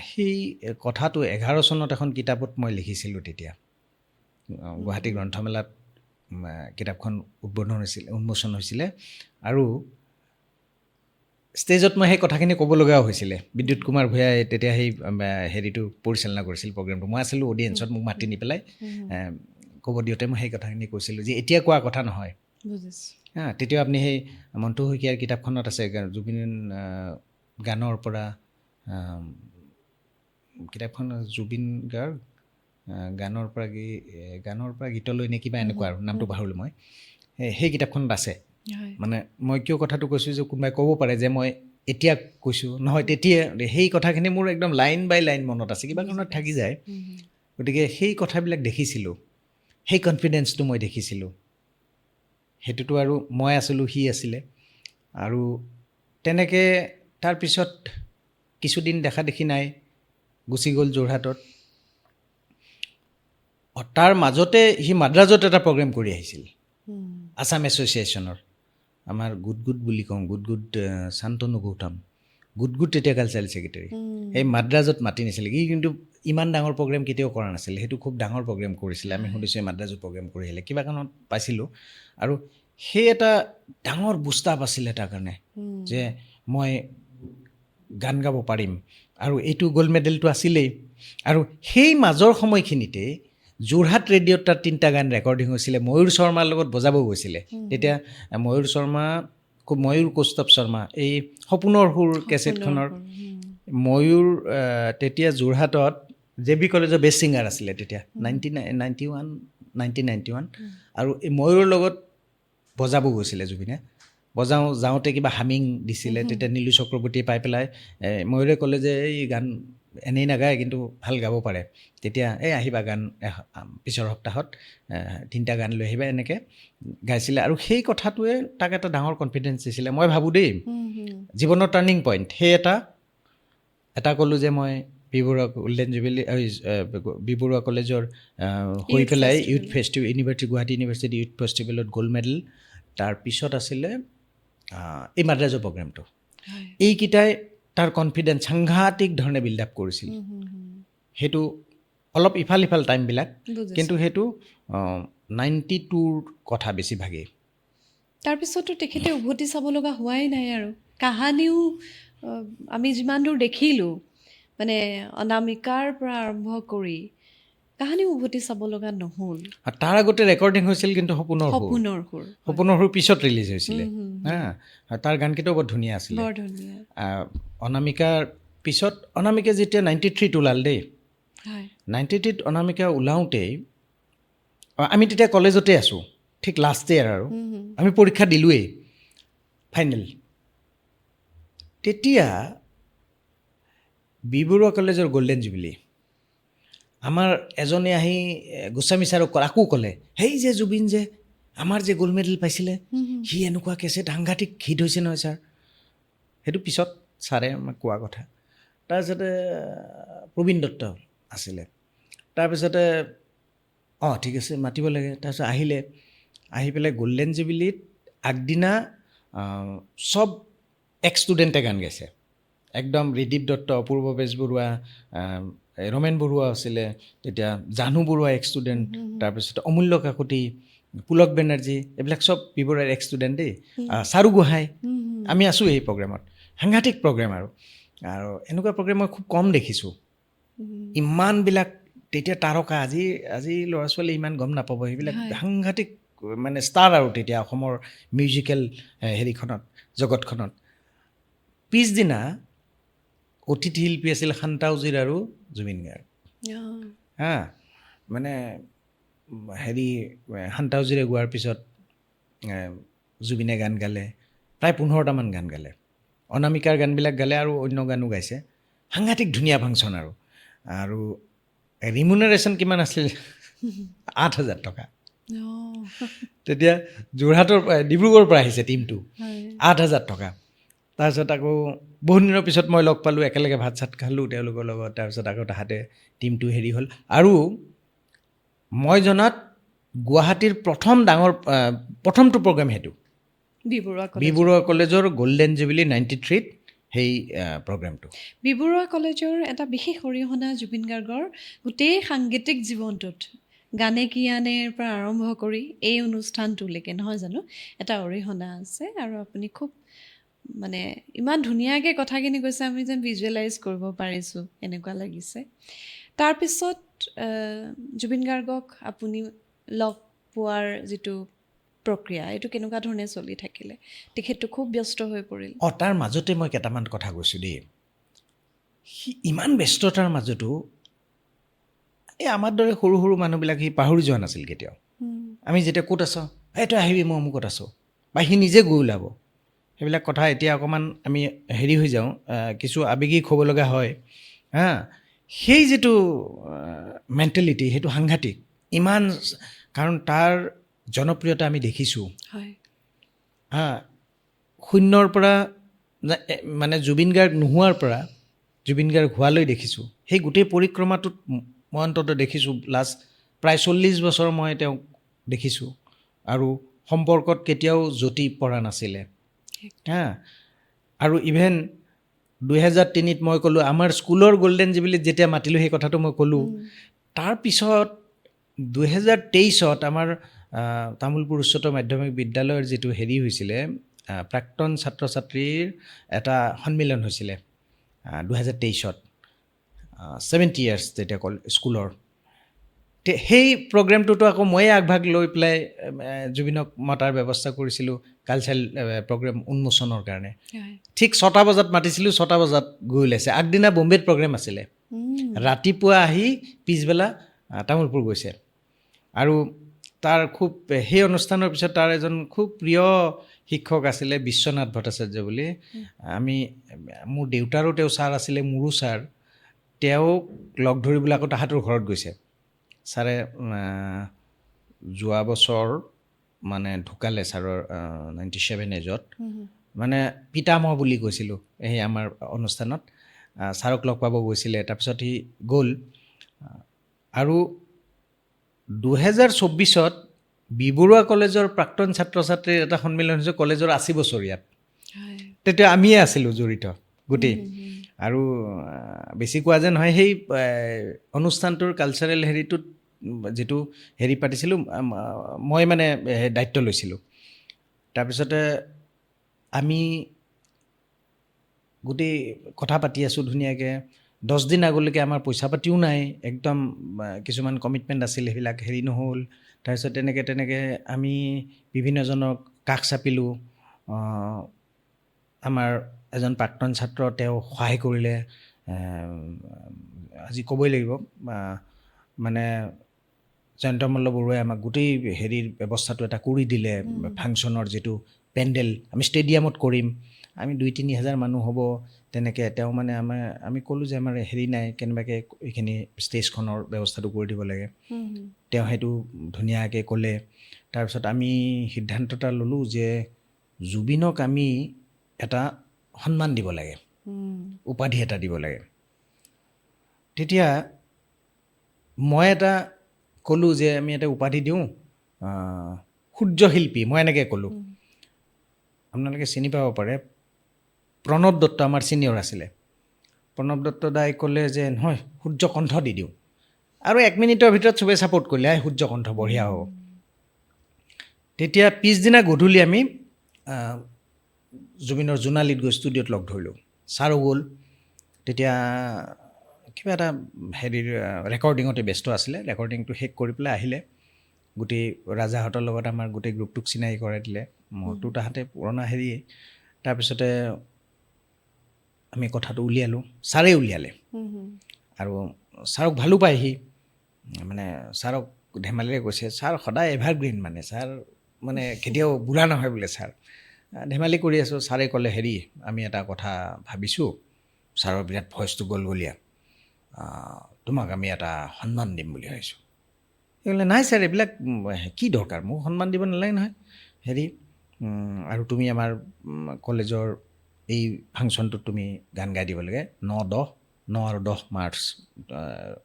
সেই কথাটো 11 চনত এখন কিতাপত মই লিখিছিলোঁ তেতিয়া গুৱাহাটী গ্ৰন্থমেলাত কিতাপখন উন্মোচন হৈছিলে আৰু ষ্টেজত মই সেই কথাখিনি ক'ব লগাও হৈছিলে বিদ্যুৎ কুমাৰ ভূঞাই তেতিয়া সেই হেৰিটো পৰিচালনা কৰিছিল প্ৰগ্ৰেমটো মই আছিলোঁ অডিয়েঞ্চত মোক মাতি নি পেলাই ক'ব দিওঁতে মই সেই কথাখিনি কৈছিলোঁ যে এতিয়া কোৱা কথা নহয় তেতিয়া আপুনি সেই মণ্টু শইকীয়াৰ কিতাপখনত আছে জুবিন গানৰ পৰা কিতাপখন জুবিন গাৰ্গ গানৰ পৰা গীতলৈ নে কিবা এনেকুৱা আৰু নামটো পাহৰিলোঁ মই সেই কিতাপখনত আছে মানে মই কিয় কথাটো কৈছোঁ যে কোনোবাই ক'ব পাৰে যে মই এতিয়া কৈছোঁ নহয় তেতিয়া সেই কথাখিনি মোৰ একদম লাইন বাই লাইন মনত আছে কিবা কাৰণত থাকি যায় গতিকে সেই কথাবিলাক দেখিছিলোঁ সেই কনফিডেন্সটো মই দেখিছিলোঁ সেইটোতো আৰু মই আছিলোঁ সি আছিলে আৰু তেনেকৈ তাৰপিছত কিছুদিন দেখা দেখি নাই গুচি গ'ল যোৰহাটত তাৰ মাজতে সি মাদ্ৰাজত এটা প্ৰগ্ৰেম কৰি আহিছিল আছাম এছ'চিয়েশ্যনৰ আমাৰ গুড বুলি কওঁ গুড শান্তনু গৌতম গুড তেতিয়া কালচাৰেল ছেক্ৰেটাৰী সেই মাদ্ৰাজত মাতি নিছিলে সি কিন্তু ইমান ডাঙৰ প্ৰগ্ৰেম কেতিয়াও কৰা নাছিলে সেইটো খুব ডাঙৰ প্ৰগ্ৰেম কৰিছিলে আমি শুনিছোঁ মাদ্ৰাজত প্ৰগ্ৰেম কৰি আহিলে কিবা কাৰণত পাইছিলোঁ আৰু সেই এটা ডাঙৰ বুষ্টাপ আছিলে তাৰ কাৰণে যে মই গান গাব পাৰিম আৰু এইটো গ'ল্ড মেডেলটো আছিলেই আৰু সেই মাজৰ সময়খিনিতে যোৰহাট ৰেডিঅ'ত তাত 3টা গান ৰেকৰ্ডিং হৈছিলে ময়ূৰ শৰ্মাৰ লগত বজাব গৈছিলে তেতিয়া ময়ূৰ কৌস্তৱ শৰ্মা এই সপোনৰ সুৰ কেছেটখনৰ ময়ূৰ তেতিয়া যোৰহাটত জে বি কলেজৰ বেষ্ট ছিংগাৰ আছিলে তেতিয়া 1991 আৰু এই ময়ূৰৰ লগত বজাব গৈছিলে জুবিনে যাওঁতে কিবা হামিং দিছিলে তেতিয়া নীলু চক্ৰৱৰ্তীয়ে পাই পেলাই ময়ূৰে ক'লে যে এই গান এনেই নাগায় কিন্তু ভাল গাব পাৰে তেতিয়া আহিবা গান পিছৰ সপ্তাহত 3টা গান লৈ আহিবা এনেকৈ গাইছিলে আৰু সেই কথাটোৱে তাক এটা ডাঙৰ কনফিডেন্স দিছিলে মই ভাবোঁ দেই জীৱনৰ টাৰ্ণিং পইণ্ট সেই এটা ক'লোঁ যে মই B Baruah golden jubilee B Baruah কলেজৰ হৈ পেলাই youth festival Guwahati university youth ফেষ্টিভেলত গ'ল্ড মেডেল তাৰপিছত আছিলে এই মাদ্ৰাজৰ প্ৰগ্ৰেমটো এইকেইটাই তাৰ কনফিডেন্স সাংঘাতিক ধৰণে বিল্ড আপ কৰিছিল সেইটো অলপ ইফাল সিফাল টাইমবিলাক কিন্তু সেইটো 92ৰ কথা বেছিভাগেই তাৰপিছতো তেখেতে উভতি চাব লগা হোৱাই নাই আৰু কাহানিও আমি যিমান দূৰ দেখিলোঁ মানে অনামিকাৰ পৰা আৰম্ভ কৰি কাহানিও উভতি চাব লগা নহ'ল তাৰ আগতে ৰেকৰ্ডিং হৈছিল কিন্তু সপোনৰ সুৰ পিছত ৰিলিজ হৈছিলে তাৰ গানকেইটাও বৰ ধুনীয়া আছিলে অনামিকাৰ পিছত অনামিকা যেতিয়া 93ত ওলাল দেই 93ত অনামিকা ওলাওঁতেই আমি তেতিয়া কলেজতে আছোঁ ঠিক লাষ্ট ইয়েৰ আৰু আমি পৰীক্ষা দিলোঁৱেই ফাইনেল তেতিয়া বি বৰুৱা কলেজৰ গ'ল্ডেন জুবিলি আমাৰ এজনে আহি গোস্বামী ছাৰক আকৌ ক'লে সেই যে জুবিন যে আমাৰ যে গ'ল্ড মেডেল পাইছিলে সি এনেকুৱা কেছেট সাংঘাতিক হিট হৈছে নহয় ছাৰ সেইটো পিছত ছাৰে আমাক কোৱা কথা তাৰপিছতে প্ৰবীণ দত্ত আছিলে তাৰপিছতে ঠিক আছে মাতিব লাগে তাৰপিছত আহিলে আহি পেলাই গ'ল্ডেন জুবিলিত আগদিনা চব এক্স ষ্টুডেণ্টে গান গাইছে একদম ৰিদীপ দত্ত অপূৰ্ব বেজবৰুৱা ৰমেন বৰুৱা আছিলে তেতিয়া জাহ্নু বৰুৱা এক্স ষ্টুডেণ্ট তাৰপিছত অমূল্য কাকতি পুলক বেনাৰ্জী এইবিলাক চব বিবৰাৰ এক্স ষ্টুডেণ্ট দেই চাৰু গোহাঁই আমি আছোঁ এই প্ৰগ্ৰেমত সাংঘাতিক প্ৰগ্ৰেম আৰু এনেকুৱা প্ৰগ্ৰেম মই খুব কম দেখিছোঁ ইমানবিলাক তেতিয়া তাৰকা আজি ল'ৰা ছোৱালী ইমান গম নাপাব সেইবিলাক সাংঘাতিক মানে ষ্টাৰ আৰু তেতিয়া অসমৰ মিউজিকেল হেৰিখনত জগতখনত পিছদিনা অতিথি শিল্পী আছিল শান্তা উজীৰ আৰু জুবিন গাৰ্গ মানে হেৰি শান্তা উজীৰে গোৱাৰ পিছত জুবিনে গান গালে প্ৰায় 15টামান গান গালে অনামিকাৰ গানবিলাক গালে আৰু অন্য গানো গাইছে সাংঘাতিক ধুনীয়া ফাংচন আৰু ৰিমুনাৰেশ্যন কিমান আছিল 8,000 টকা তেতিয়া যোৰহাটৰ ডিব্ৰুগড়ৰ পৰা আহিছে টীমটো 8,000 টকা তাৰপিছত আকৌ বহুত দিনৰ পিছত মই লগ পালোঁ একেলগে ভাত চাত খালোঁ তেওঁলোকৰ লগত তাৰপিছত আকৌ তাহাঁতে টীমটো হেৰি হ'ল আৰু মই জনাত গুৱাহাটীৰ প্ৰথমটো প্ৰগ্ৰেম সেইটো বি.বৰুৱা কলেজৰ গ'ল্ডেন জুবিলি 93ত সেই প্ৰগ্ৰেমটো বি.বৰুৱা কলেজৰ এটা বিশেষ অৰিহণা জুবিন গাৰ্গৰ গোটেই সাংগীতিক জীৱনটোত গানে কি আনেৰ পৰা আৰম্ভ কৰি এই অনুষ্ঠানটোলৈকে নহয় জানো এটা অৰিহণা আছে আৰু আপুনি খুব মানে ইমান ধুনীয়াকৈ কথাখিনি কৈছে আমি যেন ভিজুৱেলাইজ কৰিব পাৰিছোঁ এনেকুৱা লাগিছে তাৰপিছত জুবিন গাৰ্গক আপুনি লগ পোৱাৰ যিটো প্ৰক্ৰিয়া এইটো কেনেকুৱা ধৰণে চলি থাকিলে তেখেতটো খুব ব্যস্ত হৈ পৰিল তাৰ মাজতে মই কেইটামান কথা কৈছোঁ দেই সি ইমান ব্যস্ততাৰ মাজতো এই আমাৰ দৰে সৰু সৰু মানুহবিলাক সি পাহৰি যোৱা নাছিল কেতিয়াও আমি যেতিয়া ক'ত আছ তই আহিবি মই অমুকত আছোঁ বা সি নিজে গৈ ওলাব সেইবিলাক কথা এতিয়া অকণমান আমি হেৰি হৈ যাওঁ কিছু আৱেগিক হ'ব লগা হয় সেই যিটো মেণ্টেলিটি সেইটো সাংঘাতিক ইমান কাৰণ তাৰ জনপ্ৰিয়তা আমি দেখিছোঁ শূন্যৰ পৰা মানে জুবিন গাৰ্গ নোহোৱাৰ পৰা জুবিন গাৰ্গ হোৱালৈ দেখিছোঁ সেই গোটেই পৰিক্ৰমাটোত মই অন্ততঃ দেখিছোঁ লাষ্ট প্ৰায় 40 বছৰ মই তেওঁক দেখিছোঁ আৰু সম্পৰ্কত কেতিয়াও জতি পৰা নাছিলে আৰু ইভেন 2003ত মই ক'লোঁ আমাৰ স্কুলৰ গ'ল্ডেন জুবিলিত যেতিয়া মাতিলোঁ সেই কথাটো মই ক'লোঁ তাৰপিছত 2023ত আমাৰ তামোলপুৰ উচ্চতৰ মাধ্যমিক বিদ্যালয়ৰ যিটো হেৰি হৈছিলে প্ৰাক্তন ছাত্ৰ ছাত্ৰীৰ এটা সন্মিলন হৈছিলে 2023ত 70 ইয়াৰ্ছ যেতিয়া স্কুলৰ সেই প্ৰগ্ৰেমটোতো আকৌ ময়ে আগভাগ লৈ পেলাই জুবিনক মতাৰ ব্যৱস্থা কৰিছিলোঁ কালচাৰেল প্ৰগ্ৰেম উন্মোচনৰ কাৰণে ঠিক 6টা বজাত মাতিছিলোঁ 6টা বজাত গৈ ওলাইছে আগদিনা বম্বেত প্ৰগ্ৰেম আছিলে ৰাতিপুৱা আহি পিছবেলা তামোলপুৰ গৈছে আৰু তাৰ খুব সেই অনুষ্ঠানৰ পিছত তাৰ এজন খুব প্ৰিয় শিক্ষক আছিলে বিশ্বনাথ ভট্টাচাৰ্য বুলি মোৰ দেউতাৰো তেওঁ ছাৰ আছিলে মোৰো ছাৰ তেওঁক লগ ধৰিবলৈ আকৌ তাহাঁতৰ ঘৰত গৈছে ছাৰে যোৱা বছৰ মানে ঢুকালে ছাৰৰ 97 এজত মানে পিতামহ বুলি কৈছিলোঁ সেই আমাৰ অনুষ্ঠানত ছাৰক লগ পাব গৈছিলে তাৰপিছত সি গ'ল আৰু 2024ত বি.বৰুৱা কলেজৰ প্ৰাক্তন ছাত্ৰ ছাত্ৰীৰ এটা সন্মিলন হৈছে কলেজৰ 80 বছৰীয়াত তেতিয়া আমিয়ে আছিলোঁ জড়িত গোটেই আৰু বেছি কোৱা যে নহয় সেই অনুষ্ঠানটোৰ কালচাৰেল হেৰিটোত যিটো হেৰি পাতিছিলোঁ মই মানে দায়িত্ব লৈছিলোঁ তাৰপিছতে আমি গোটেই কথা পাতি আছোঁ ধুনীয়াকৈ 10 দিন আগলৈকে আমাৰ পইচা পাতিও নাই একদম কিছুমান কমিটমেণ্ট আছিল সেইবিলাক হেৰি নহ'ল তাৰপিছত তেনেকৈ আমি বিভিন্নজনক কাষ চাপিলোঁ আমাৰ এজন প্ৰাক্তন ছাত্ৰ তেওঁ সহায় কৰিলে আজি ক'বই লাগিব মানে জয়ন্তমল্ল বৰুৱাই আমাক গোটেই হেৰিৰ ব্যৱস্থাটো এটা কৰি দিলে ফাংচনৰ যিটো পেণ্ডেল আমি ষ্টেডিয়ামত কৰিম আমি 2-3 হাজাৰ মানুহ হ'ব তেনেকৈ তেওঁ মানে আমি ক'লোঁ যে আমাৰ হেৰি নাই কেনেবাকৈ এইখিনি ষ্টেজখনৰ ব্যৱস্থাটো কৰি দিব লাগে। তেওঁ সেইটো ধুনীয়াকৈ ক'লে। তাৰপিছত আমি সিদ্ধান্ত এটা ল'লোঁ যে জুবিনক আমি এটা সন্মান দিব লাগে, উপাধি এটা দিব লাগে। তেতিয়া মই এটা ক'লোঁ যে আমি এটা উপাধি দিওঁ সূৰ্যশিল্পী, মই এনেকৈ ক'লোঁ। আপোনালোকে চিনি পাব পাৰে, প্ৰণৱ দত্ত আমাৰ ছিনিয়ৰ আছিলে। প্ৰণৱ দত্ত দাই ক'লে যে নহয় সূৰ্যকণ্ঠ দি দিওঁ, আৰু 1 মিনিটৰ ভিতৰত চবেই ছাপোৰ্ট কৰিলে, সূৰ্যকণ্ঠ বঢ়িয়া হ'ব। তেতিয়া পিছদিনা গধূলি আমি জুবিনৰ জোনালীত গৈ ষ্টুডিঅ'ত লগ ধৰিলোঁ। ছাৰো গ'ল। তেতিয়া কিবা এটা হেৰিৰ ৰেকৰ্ডিঙতে ব্যস্ত আছিলে। ৰেকৰ্ডিংটো শেষ কৰি পেলাই আহিলে, গোটেই ৰাজাহঁতৰ লগত আমাৰ গোটেই গ্ৰুপটোক চিনাকি কৰাই দিলে। মোৰতো তাহাঁতে পুৰণা হেৰি। তাৰপিছতে আমি কথাটো উলিয়ালোঁ, ছাৰেই উলিয়ালে। আৰু ছাৰক ভালো পায় সি, মানে ছাৰক ধেমালিৰে কৈছে, ছাৰ সদায় এভাৰগ্ৰীণ, মানে ছাৰ মানে কেতিয়াও বুঢ়া নহয় বোলে ছাৰ। ধেমালি কৰি আছোঁ। ছাৰে ক'লে হেৰি আমি এটা কথা ভাবিছোঁ, ছাৰৰ বিৰাট ভইচটো গলগলীয়া, তোমাক আমি এটা সন্মান দিম বুলি ভাবিছোঁ। সেই ক'লে নাই ছাৰ এইবিলাক কি দৰকাৰ, মোক সন্মান দিব নালাগে নহয়। হেৰি আৰু তুমি আমাৰ কলেজৰ এই ফাংচনটোত তুমি গান গাই দিব লাগে, 9 আৰু 10 মাৰ্চ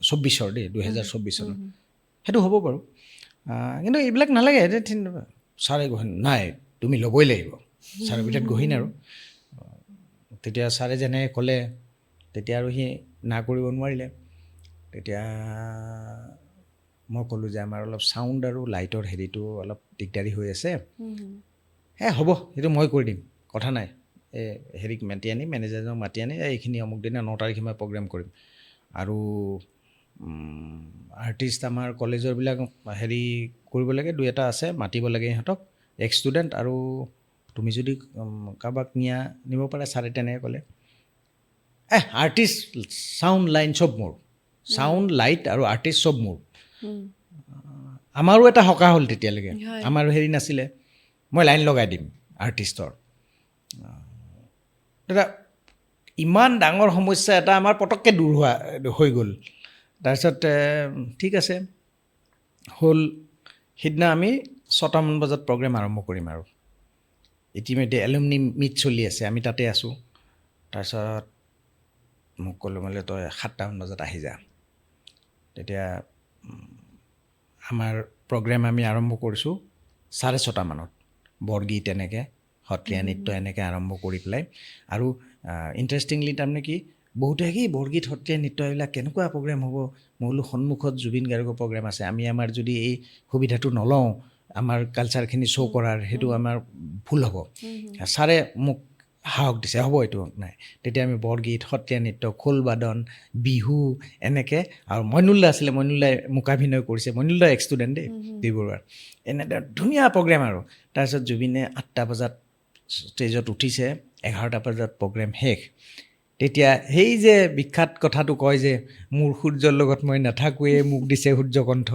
24 দেই, 2024 চনৰ। সেইটো হ'ব বাৰু, কিন্তু এইবিলাক নালাগে। ছাৰে গহীন, নাই তুমি ল'বই লাগিব। ছাৰে বিৰাট গহীন আৰু। তেতিয়া ছাৰে যেনে ক'লে, তেতিয়া আৰু সি না কৰিব নোৱাৰিলে। তেতিয়া মই ক'লোঁ যে আমাৰ অলপ চাউণ্ড আৰু লাইটৰ হেৰিটো অলপ দিগদাৰী হৈ আছে। হ'ব সেইটো মই কৰি দিম, কথা নাই। হেৰিক মাতি আনি, মেনেজাৰজনক মাতি আনি, এইখিনি অমুক দিনা 9 তাৰিখে মই প্ৰগ্ৰেম কৰিম। আৰু আৰ্টিষ্ট আমাৰ কলেজৰবিলাক হেৰি কৰিব লাগে, 2-এটা আছে, মাতিব লাগে সিহঁতক, ষ্টুডেণ্ট। আৰু তুমি যদি কাৰোবাক নিব পাৰা, ছাৰে তেনেকৈ ক'লে। আৰ্টিষ্ট, চাউণ্ড, লাইন চব মোৰ, চাউণ্ড, লাইট আৰু আৰ্টিষ্ট চব মোৰ। আমাৰো এটা সকাহ হ'ল তেতিয়ালৈকে, আমাৰ হেৰি নাছিলে, মই লাইন লগাই দিম আৰ্টিষ্টৰ। দাদা ইমান ডাঙৰ সমস্যা এটা আমাৰ পটককৈ দূৰ হৈ গ'ল। তাৰপিছত ঠিক আছে হ'ল। সিদিনা আমি 6টামান বজাত প্ৰগ্ৰেম আৰম্ভ কৰিম আৰু ইতিমধ্যে এলুমনি মিট চলি আছে, আমি তাতে আছোঁ। তাৰপিছত মোক ক'লোঁ বোলে তই 7টামান বজাত আহি যা। তেতিয়া আমাৰ প্ৰগ্ৰেম আমি আৰম্ভ কৰিছোঁ 6:30মানত, বৰগীত এনেকৈ, সত্ৰীয়া নৃত্য এনেকৈ আৰম্ভ কৰি পেলাই। আৰু ইণ্টাৰেষ্টিংলি তাৰমানে কি, বহুতে কি বৰগীত, সত্ৰীয়া নৃত্য এইবিলাক কেনেকুৱা প্ৰগ্ৰেম হ'ব। মই বোলো সন্মুখত জুবিন গাৰ্গৰ প্ৰগ্ৰেম আছে, আমি আমাৰ যদি এই সুবিধাটো নলওঁ আমাৰ কালচাৰখিনি শ্ব' কৰাৰ, সেইটো আমাৰ ভুল হ'ব। ছাৰে মোক সাহস দিছে, হ'ব এইটো নাই। তেতিয়া আমি বৰগীত, সত্ৰীয়া নৃত্য, খোলবাদন, বিহু এনেকৈ, আৰু মইনুল্লা আছিলে, মইনুল্লাই মূকাভিনয় কৰিছে, মইনুল্লা ষ্টুডেণ্ট দেই ডিব্ৰুগড়ৰ। এনেকৈ ধুনীয়া প্ৰগ্ৰেম আৰু। তাৰপিছত জুবিনে 8টা বজাত ষ্টেজত উঠিছে, 11টা বজাত প্ৰগ্ৰেম শেষ। তেতিয়া সেই যে বিখ্যাত কথাটো কয় যে মোৰ সূৰ্যৰ লগত মই নাথাকোৱেই, মোক দিছে সূৰ্যকণ্ঠ,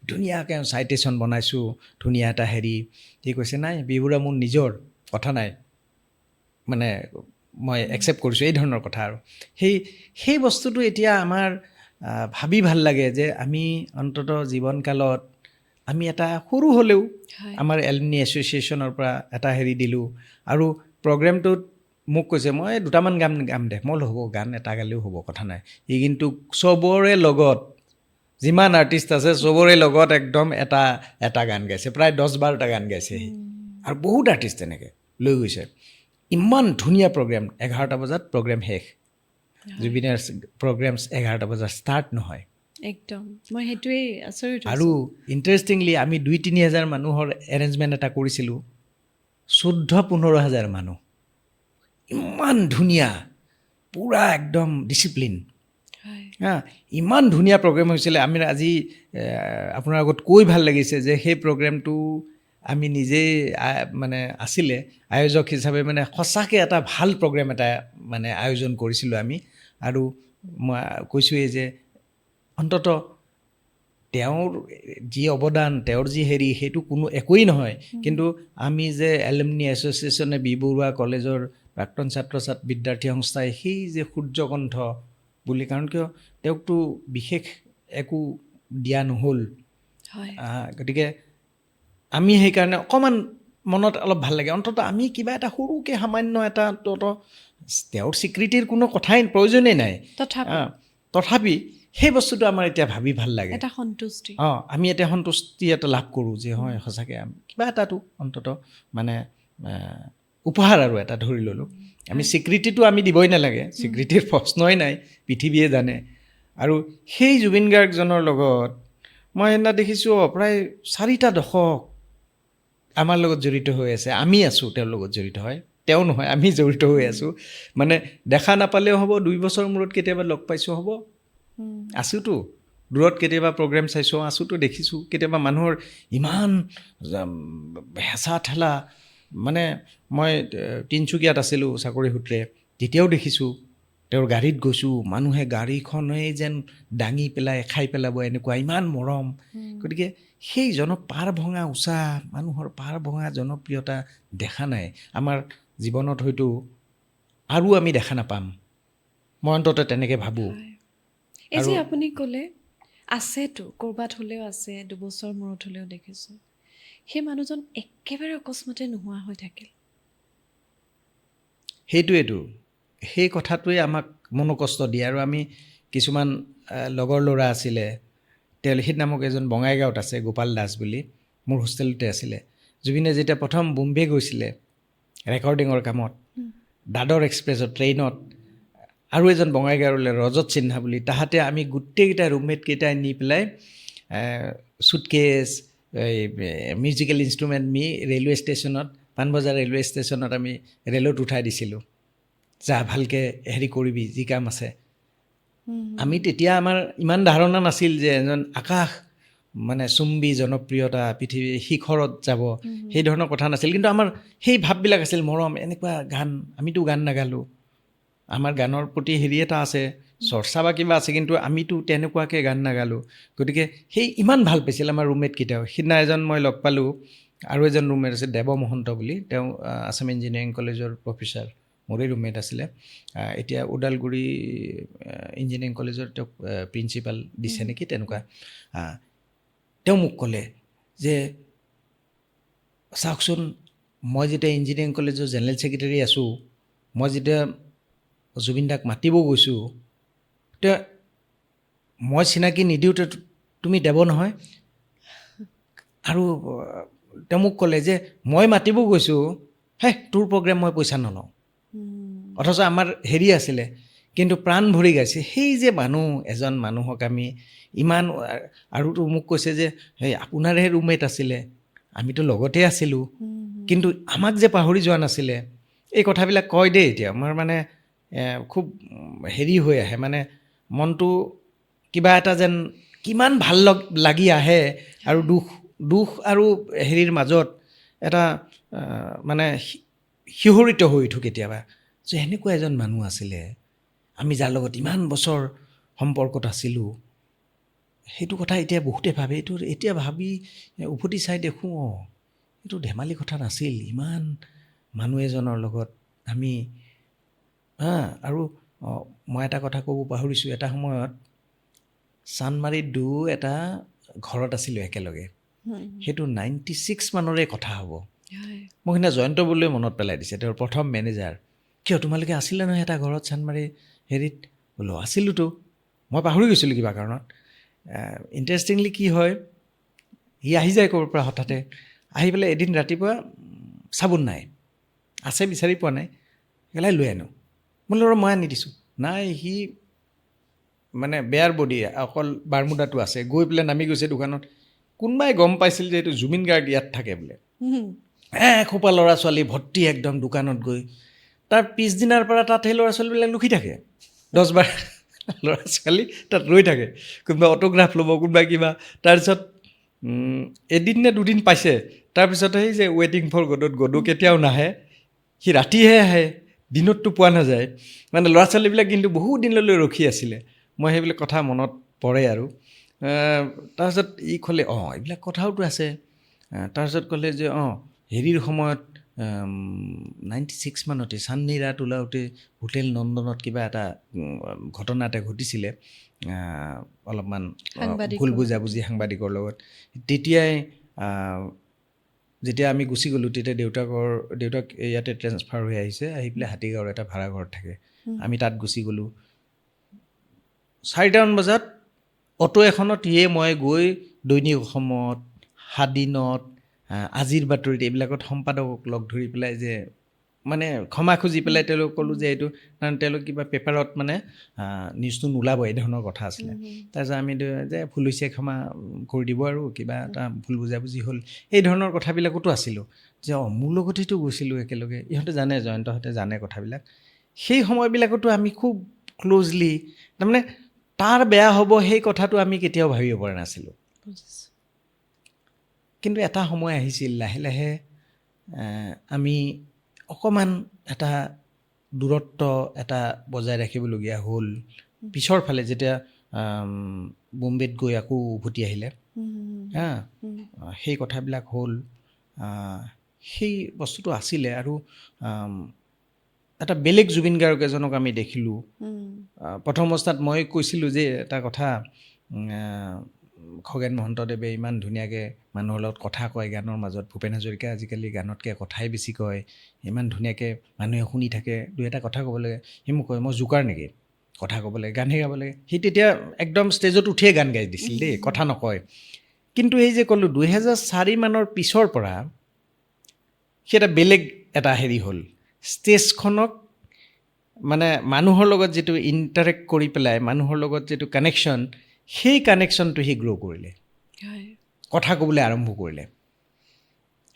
ধুনীয়াকৈ চাইটেশ্যন বনাইছোঁ, ধুনীয়া এটা হেৰি। সি কৈছে নাই বিবুৰা মোৰ নিজৰ, কথা নাই, মানে মই একচেপ্ট কৰিছোঁ, এই ধৰণৰ কথা। আৰু সেই বস্তুটো এতিয়া আমাৰ ভাবি ভাল লাগে যে আমি অন্ততঃ জীৱনকালত আমি এটা সৰু হ'লেও আমাৰ এলুমনি এছ'চিয়েশ্যনৰ পৰা এটা হেৰি দিলোঁ। আৰু প্ৰগ্ৰেমটোত মোক কৈছে মই 2টামান গাম দে। মই হ'ব, গান এটা গালেও হ'ব, কথা নাই। ই কিন্তু চবৰে লগত, যিমান আৰ্টিষ্ট আছে চবৰে লগত একদম এটা গান গাইছে, প্ৰায় 10-12টা গান গাইছে সি। আৰু বহুত আৰ্টিষ্ট তেনেকৈ লৈ গৈছে। ইমান ধুনীয়া প্ৰগ্ৰেম। 11টা বজাত প্ৰগ্ৰেম শেষ। জুবিনৰ প্ৰগ্ৰেম 11টা বজাত ষ্টাৰ্ট নহয়। একদম মই সেইটোৱেই আচৰিত হৈছোঁ। আৰু ইণ্টাৰেষ্টিংলি আমি 2-3 হাজাৰ মানুহৰ এৰেঞ্জমেণ্ট এটা কৰিছিলোঁ, 14-15 হাজাৰ মানুহ। ইমান ধুনীয়া, পূৰা একদম ডিচিপ্লিন। ইমান ধুনীয়া প্ৰগ্ৰেম হৈছিলে। আমি আজি আপোনাৰ আগত কৈ ভাল লাগিছে যে সেই প্ৰগ্ৰেমটো আমি নিজেই মানে আছিলে আয়োজক হিচাপে, মানে সঁচাকৈ এটা ভাল প্ৰগ্ৰেম এটা মানে আয়োজন কৰিছিলোঁ আমি। আৰু মই কৈছোঁৱেই যে অন্ততঃ তেওঁৰ যি অৱদান, তেওঁৰ যি হেৰি, সেইটো কোনো একোৱেই নহয়। কিন্তু আমি যে এলুমনি এছ'চিয়েশ্যনে বি বৰুৱা কলেজৰ প্ৰাক্তন বিদ্যাৰ্থী সংস্থাই সেই যে সূৰ্যকণ্ঠ বুলি, কাৰণ কিয় তেওঁকতো বিশেষ একো দিয়া নহ'ল, হয় গতিকে আমি সেইকাৰণে অকণমান মনত অলপ ভাল লাগে, অন্ততঃ আমি কিবা এটা সৰুকৈ সামান্য এটা তেওঁৰ স্বীকৃতিৰ কোনো কথাই প্ৰয়োজনেই নাই, তথাপি তথাপি সেই বস্তুটো আমাৰ এতিয়া ভাবি ভাল লাগে, এটা সন্তুষ্টি। আমি এতিয়া সন্তুষ্টি এটা লাভ কৰোঁ যে হয় সঁচাকৈ কিবা এটাতো অন্ততঃ মানে উপহাৰ আৰু এটা ধৰি ল'লোঁ। আমি স্বীকৃতিটো আমি দিবই নালাগে, স্বীকৃতিৰ প্ৰশ্নই নাই, পৃথিৱীয়ে জানে। আৰু সেই জুবিন গাৰ্গজনৰ লগত মই সেইদিনা দেখিছোঁ প্ৰায় 4টা দশক আমাৰ লগত জড়িত হৈ আছে, আমি আছোঁ তেওঁৰ লগত জড়িত হয়, তেওঁ নহয় আমি জড়িত হৈ আছোঁ। মানে দেখা নাপালেও হ'ব, 2 বছৰ মূৰত কেতিয়াবা লগ পাইছোঁ হ'ব, আছোঁতো, দূৰত কেতিয়াবা প্ৰগ্ৰেম চাইছোঁ, আছোঁতো, দেখিছোঁ। কেতিয়াবা মানুহৰ ইমান হেঁচা ঠেলা, মানে মই তিনিচুকীয়াত আছিলোঁ চাকৰি সূত্ৰে, তেতিয়াও দেখিছোঁ তেওঁৰ গাড়ীত গৈছোঁ, মানুহে গাড়ীখনেই যেন দাঙি পেলাই খাই পেলাব, এনেকুৱা ইমান মৰম। গতিকে সেই পাৰ ভঙা উচা মানুহৰ পাৰ ভঙা জনপ্ৰিয়তা দেখা নাই আমাৰ জীৱনত, হয়তো আৰু আমি দেখা নাপাম, মই অন্ততঃ তেনেকৈ ভাবোঁ। এই যে আপুনি ক'লে আছেতো, ক'ৰবাত হ'লেও আছে, 2 বছৰ মূৰত হ'লেও দেখিছোঁ, সেই মানুহজন একেবাৰে অকস্মাতে নোহোৱা হৈ থাকিল। সেইটোৱেতো, সেই কথাটোৱে আমাক মনোকষ্ট দিয়ে। আৰু আমি কিছুমান লগৰ ল'ৰা আছিলে, সিদিনা মোক এজন বঙাইগাঁৱত আছে, গোপাল দাস বুলি, মোৰ হোষ্টেলতে আছিলে। জুবিনে যেতিয়া প্ৰথম বোম্বে গৈছিলে ৰেকৰ্ডিঙৰ কামত, দাদৰ এক্সপ্ৰেছত ট্ৰেইনত, আৰু এজন বঙাইগাঁৱলৈ ৰজত সিনহা বুলি, তাহাঁতে আমি গোটেইকেইটা ৰুমমেট কেইটাই নি পেলাই চুটকেছ, মিউজিকেল ইনষ্ট্ৰুমেণ্ট নি ৰেলৱে ষ্টেচনত, পাণবজাৰ ৰেলৱে ষ্টেচনত আমি ৰেলত উঠাই দিছিলোঁ, যা ভালকৈ হেৰি কৰিবি যি কাম আছে। আমি তেতিয়া আমাৰ ইমান ধাৰণা নাছিল যে এজন আকাশ মানে চুম্বী জনপ্ৰিয়তা, পৃথিৱীৰ শিখৰত যাব, সেই ধৰণৰ কথা নাছিল। কিন্তু আমাৰ সেই ভাৱবিলাক আছিল, মৰম, এনেকুৱা গান, আমিতো গান নাগালোঁ, আমাৰ গানৰ প্ৰতি হেৰি এটা আছে, চৰ্চা বা কিবা আছে, কিন্তু আমিতো তেনেকুৱাকৈ গান নাগালোঁ। গতিকে সেই ইমান ভাল পাইছিল আমাৰ ৰুমমেটকেইটাও। সিদিনা এজন মই লগ পালোঁ, আৰু এজন ৰুমমেট আছে দেৱ মহন্ত বুলি, তেওঁ আছাম ইঞ্জিনিয়াৰিং কলেজৰ প্ৰফেচাৰ, মোৰে ৰুমমেট আছিলে। এতিয়া ওদালগুৰি ইঞ্জিনিয়াৰিং কলেজৰ তেওঁক প্ৰিন্সিপাল দিছে নেকি, তেনেকুৱা। তেওঁ মোক ক'লে যে চাওকচোন, মই যেতিয়া ইঞ্জিনিয়াৰিং কলেজৰ জেনেৰেল ছেক্ৰেটাৰী আছোঁ, মই যেতিয়া জুবিন দাক মাতিব গৈছোঁ, তে মই চিনাকি নিদিওঁতে তুমি দেৱ নহয়। আৰু তেওঁ মোক ক'লে যে মই মাতিব গৈছোঁ, হে তোৰ প্ৰগ্ৰেম মই পইচা নলওঁ। অথচ আমাৰ হেৰি আছিলে, কিন্তু প্ৰাণ ভৰি গাইছে। সেই যে এজন মানুহক আমি ইমান, আৰুতো মোক কৈছে যে সেই আপোনাৰহে ৰুমমেট আছিলে, আমিতো লগতে আছিলোঁ, কিন্তু আমাক যে পাহৰি যোৱা নাছিলে। এই কথাবিলাক কয় দেই, এতিয়া আমাৰ মানে খুব হেৰি হৈ আহে, মানে মনটো কিবা এটা যেন কিমান ভাল লাগি আহে, আৰু দুখ আৰু হেৰিৰ মাজত এটা মানে শিহৰিত হৈ উঠোঁ কেতিয়াবা, যে এনেকুৱা এজন মানুহ আছিলে, আমি যাৰ লগত ইমান বছৰ সম্পৰ্কত আছিলোঁ। সেইটো কথা এতিয়া বহুতে ভাবে, এইটো এতিয়া ভাবি উভতি চাই দেখোঁ, এইটো ধেমালি কথা নাছিল, ইমান মানুহ এজনৰ লগত আমি। আৰু মই এটা কথা ক'ব পাহৰিছোঁ, এটা সময়ত চানমাৰীত এটা ঘৰত আছিলোঁ একেলগে, সেইটো 96 মানৰে কথা হ'ব। মোক সিদিনা জয়ন্ত বৰুৱাই মনত পেলাই দিছে, তেওঁৰ প্ৰথম মেনেজাৰ। কিয় তোমালোকে আছিলে নহয় এটা ঘৰত চানমাৰী হেৰিত? বোলো আছিলোঁতো, মই পাহৰি গৈছিলোঁ কিবা কাৰণত। ইণ্টাৰেষ্টিংলি কি হয়, সি আহি যায় ক'ৰবাৰ পৰা হঠাতে, আহি পেলাই এদিন ৰাতিপুৱা চাবোন নাই, আছে বিচাৰি পোৱা নাই, গেলাই লৈ আনো। বোলো মই আনি দিছোঁ, নাই, সি মানে বেয়াৰ বডি, অকল বাৰমুদাটো আছে, গৈ পেলাই নামি গৈছে দোকানত। কোনোবাই গম পাইছিল যে এইটো জুবিন গাৰ্গ ইয়াত থাকে বোলে, এসোপা ল'ৰা ছোৱালী ভৰ্তি একদম দোকানত গৈ, তাৰ পিছদিনাৰ পৰা তাত সেই ল'ৰা ছোৱালীবিলাক লুকি থাকে, 10-12 ল'ৰা ছোৱালী তাত ৰৈ থাকে, কোনোবা অটোগ্ৰাফ ল'ব, কোনোবা কিবা। তাৰপিছত এদিন নে দুদিন পাইছে, তাৰপিছত সেই যে ৱেইটিং ফৰ গডত গডো কেতিয়াও নাহে, সি ৰাতিহে আহে, দিনততো পোৱা নাযায়। মানে ল'ৰা ছোৱালীবিলাক কিন্তু বহুত দিনলৈ ৰখি আছিলে। মই সেইবিলাক কথা মনত পৰে। আৰু তাৰপিছত ই ক'লে, এইবিলাক কথাওতো আছে। তাৰপিছত ক'লে যে হেৰিৰ সময়ত 96 মানতে চান্দনি ৰাত ওলাওঁতে হোটেল নন্দনত কিবা এটা ঘটনা এটা ঘটিছিলে অলপমান ভুল বুজাবুজি সাংবাদিকৰ লগত তেতিয়াই যেতিয়া আমি গুচি গ'লোঁ তেতিয়া দেউতাক ইয়াতে ট্ৰেন্সফাৰ হৈ আহিছে আহি পেলাই হাতীগাঁৱৰ এটা ভাড়া ঘৰত থাকে আমি তাত গুচি গ'লোঁ 4টামান বজাত অটো এখনত মই গৈ দৈনিক অসমত সাদিনত আজিৰ বাতৰিত এইবিলাকত সম্পাদকক লগ ধৰি পেলাই যে মানে ক্ষমা খুজি পেলাই তেওঁলোক ক'লোঁ যে এইটো কাৰণ তেওঁলোক কিবা পেপাৰত মানে নিউজটো নোলাব এই ধৰণৰ কথা আছিলে তাৰপিছত আমি যে ভুল হৈছে ক্ষমা কৰি দিব আৰু কিবা এটা ভুল বুজাবুজি হ'ল এই ধৰণৰ কথাবিলাকতো আছিলোঁ যে মোৰ লগতেতো গৈছিলোঁ একেলগে ইহঁতে জানে জয়ন্তহঁতে জানে কথাবিলাক সেই সময়বিলাকতো আমি খুব ক্ল'জলি তাৰমানে তাৰ বেয়া হ'ব সেই কথাটো আমি কেতিয়াও ভাবিব পৰা নাছিলোঁ কিন্তু এটা সময় আহিছিল লাহে লাহে আমি অকণমান এটা দূৰত্ব এটা বজাই ৰাখিবলগীয়া হ'ল পিছৰ ফালে যেতিয়া বোম্বেত গৈ আকৌ উভতি আহিলে সেই কথাবিলাক হ'ল সেই বস্তুটো আছিলে আৰু এটা বেলেগ জুবিন গাৰ্গ এজনক আমি দেখিলোঁ প্ৰথম অৱস্থাত মই কৈছিলোঁ যে এটা কথা খগেন মহন্তদেৱে ইমান ধুনীয়াকৈ মানুহৰ লগত কথা কয় গানৰ মাজত ভূপেন হাজৰিকা আজিকালি গানতকৈ কথাই বেছি কয় ইমান ধুনীয়াকৈ মানুহে শুনি থাকে দুই এটা কথা ক'ব লাগে সি মোক কয় মই জোকাৰ নেকি কথা ক'ব লাগে গানহে গাব লাগে সি তেতিয়া একদম ষ্টেজত উঠিয়ে গান গাই দিছিল দেই কথা নকয় কিন্তু এই যে ক'লোঁ 2004 মানৰ পিছৰ পৰা সি এটা বেলেগ এটা হেৰি হ'ল ষ্টেজখনক মানে মানুহৰ লগত যিটো ইণ্টাৰেক্ট কৰি পেলাই মানুহৰ লগত যিটো কানেকশ্যন সেই কানেকশ্যনটো সি গ্ৰ' কৰিলে কথা ক'বলৈ আৰম্ভ কৰিলে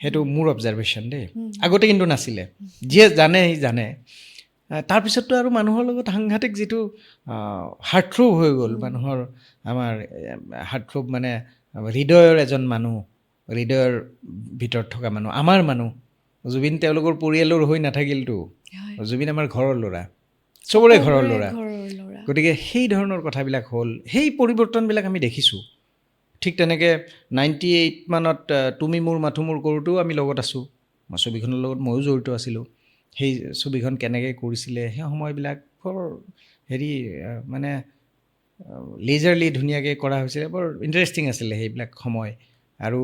সেইটো মোৰ অবজাৰভেশ্যন দেই আগতে কিন্তু নাছিলে যিয়ে জানে সি জানে তাৰপিছততো আৰু মানুহৰ লগত সাংঘাতিক যিটো হাৰ্টথ্ৰব হৈ গ'ল মানুহৰ আমাৰ হাৰ্টথ্ৰব মানে হৃদয়ৰ এজন মানুহ হৃদয়ৰ ভিতৰত থকা মানুহ আমাৰ মানুহ জুবিন তেওঁলোকৰ পৰিয়ালৰ হৈ নাথাকিলতো জুবিন আমাৰ ঘৰৰ ল'ৰা চবৰে ঘৰৰ ল'ৰা গতিকে সেই ধৰণৰ কথাবিলাক হ'ল সেই পৰিৱৰ্তনবিলাক আমি দেখিছোঁ ঠিক তেনেকৈ 98 মানত তুমি মোৰ মাথো মোৰ কৰোঁতেও আমি লগত আছোঁ মই ছবিখনৰ লগত ময়ো জড়িত আছিলোঁ সেই ছবিখন কেনেকৈ কৰিছিলে সেই সময়বিলাক বৰ হেৰি মানে লেজাৰলি ধুনীয়াকৈ কৰা হৈছিলে বৰ ইণ্টাৰেষ্টিং আছিলে সেইবিলাক সময় আৰু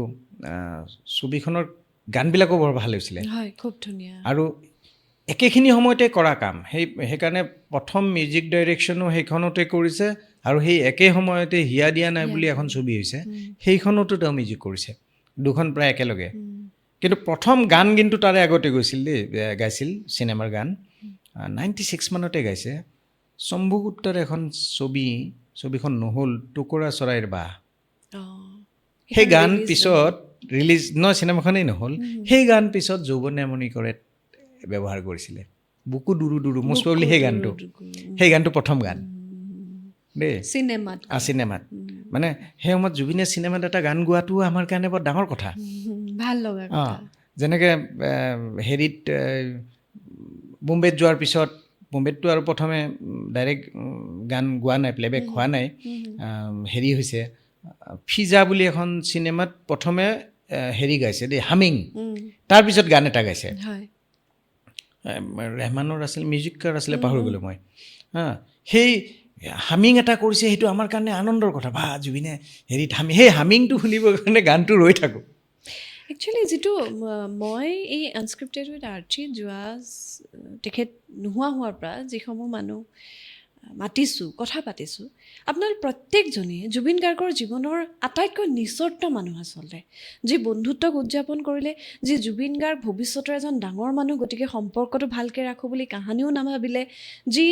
ছবিখনৰ গানবিলাকো বৰ ভাল হৈছিলে খুব ধুনীয়া আৰু একেখিনি সময়তে কৰা কাম সেইকাৰণে প্ৰথম মিউজিক ডাইৰেকশ্যনো সেইখনতে কৰিছে আৰু সেই একে সময়তে হিয়া দিয়া নাই বুলি এখন ছবি হৈছে সেইখনতো তেওঁ মিউজিক কৰিছে দুখন প্ৰায় একেলগে কিন্তু প্ৰথম গান কিন্তু তাৰে আগতে গাইছিল চিনেমাৰ গান 96 মানতে গাইছে শম্ভুগুপ্তৰ এখন ছবিখন নহ'ল টুকুৰা চৰাইৰ বাহ সেই গান পিছত ৰিলিজ চিনেমাখনেই নহ'ল সেই গান পিছত যৌৱনে আমনিকৰে ব্যৱহাৰ কৰিছিলে বুকু দুৰু দুৰু মষ্ট প্ৰবলি সেই গানটো প্ৰথম গান দেই চিনেমাত মানে সেই সময়ত জুবিনে চিনেমাত এটা গান গোৱাটোও আমাৰ কাৰণে বৰ ডাঙৰ কথা ভাল লগা কথা যেনেকৈ হেৰিত বোম্বেত যোৱাৰ পিছত বোম্বেতটো আৰু প্ৰথমে ডাইৰেক্ট গান গোৱা নাই প্লেবেক হোৱা নাই হেৰি হৈছে ফিজা বুলি এখন চিনেমাত প্ৰথমে হেৰি গাইছে দেই হামিং তাৰপিছত গান এটা গাইছে ৰেহমানৰ আছিল মিউজিকাৰ আছিলে পাহৰি গ'লোঁ মই সেই হামিং এটা কৰিছে সেইটো আমাৰ কাৰণে আনন্দৰ কথা বা জুবিনে হেৰিত সেই হামিংটো শুনিবৰ কাৰণে গানটো ৰৈ থাকোঁ একচুৱেলি যিটো মই এই আনস্ক্ৰিপ্টেড উইথ আৰ্চি যোৱা তেখেত নোহোৱা হোৱাৰ পৰা যিসমূহ মানুহ মাতিছোঁ কথা পাতিছোঁ আপোনাৰ প্ৰত্যেকজনেই জুবিন গাৰ্গৰ জীৱনৰ আটাইতকৈ নিস্বাৰ্থ মানুহ আচলতে যি বন্ধুত্বক উদযাপন কৰিলে যি জুবিন গাৰ্গ ভৱিষ্যতৰ এজন ডাঙৰ মানুহ গতিকে সম্পৰ্কটো ভালকৈ ৰাখোঁ বুলি কাহানিও নাভাবিলে যি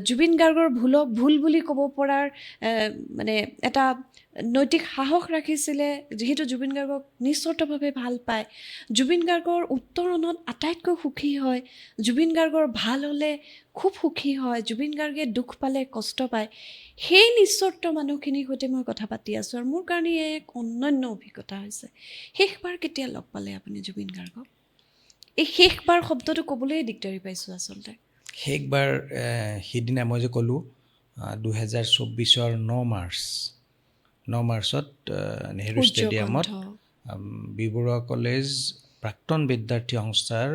জুবিন গাৰ্গৰ ভুল বুলি ক'ব পৰাৰ মানে এটা নৈতিক সাহস ৰাখিছিলে যিহেতু জুবিন গাৰ্গক নিস্বাৰ্থভাৱে ভাল পায় জুবিন গাৰ্গৰ উত্তৰণত আটাইতকৈ সুখী হয় জুবিন গাৰ্গৰ ভাল হ'লে খুব সুখী হয় জুবিন গাৰ্গে দুখ পালে কষ্ট পায় সেই নিস্বাৰ্থ মানুহখিনিৰ সৈতে মই কথা পাতি আছোঁ আৰু মোৰ কাৰণে এক অনন্য অভিজ্ঞতা হৈছে শেষবাৰ কেতিয়া লগ পালে আপুনি জুবিন গাৰ্গক এই শেষবাৰ শব্দটো ক'বলৈ দিগদাৰি পাইছোঁ আচলতে শেষবাৰ সিদিনা মই যে ক'লোঁ 2024 9 মাৰ্চত নেহৰু ষ্টেডিয়ামত বি বৰুৱা কলেজ প্ৰাক্তন বিদ্যাৰ্থী সংস্থাৰ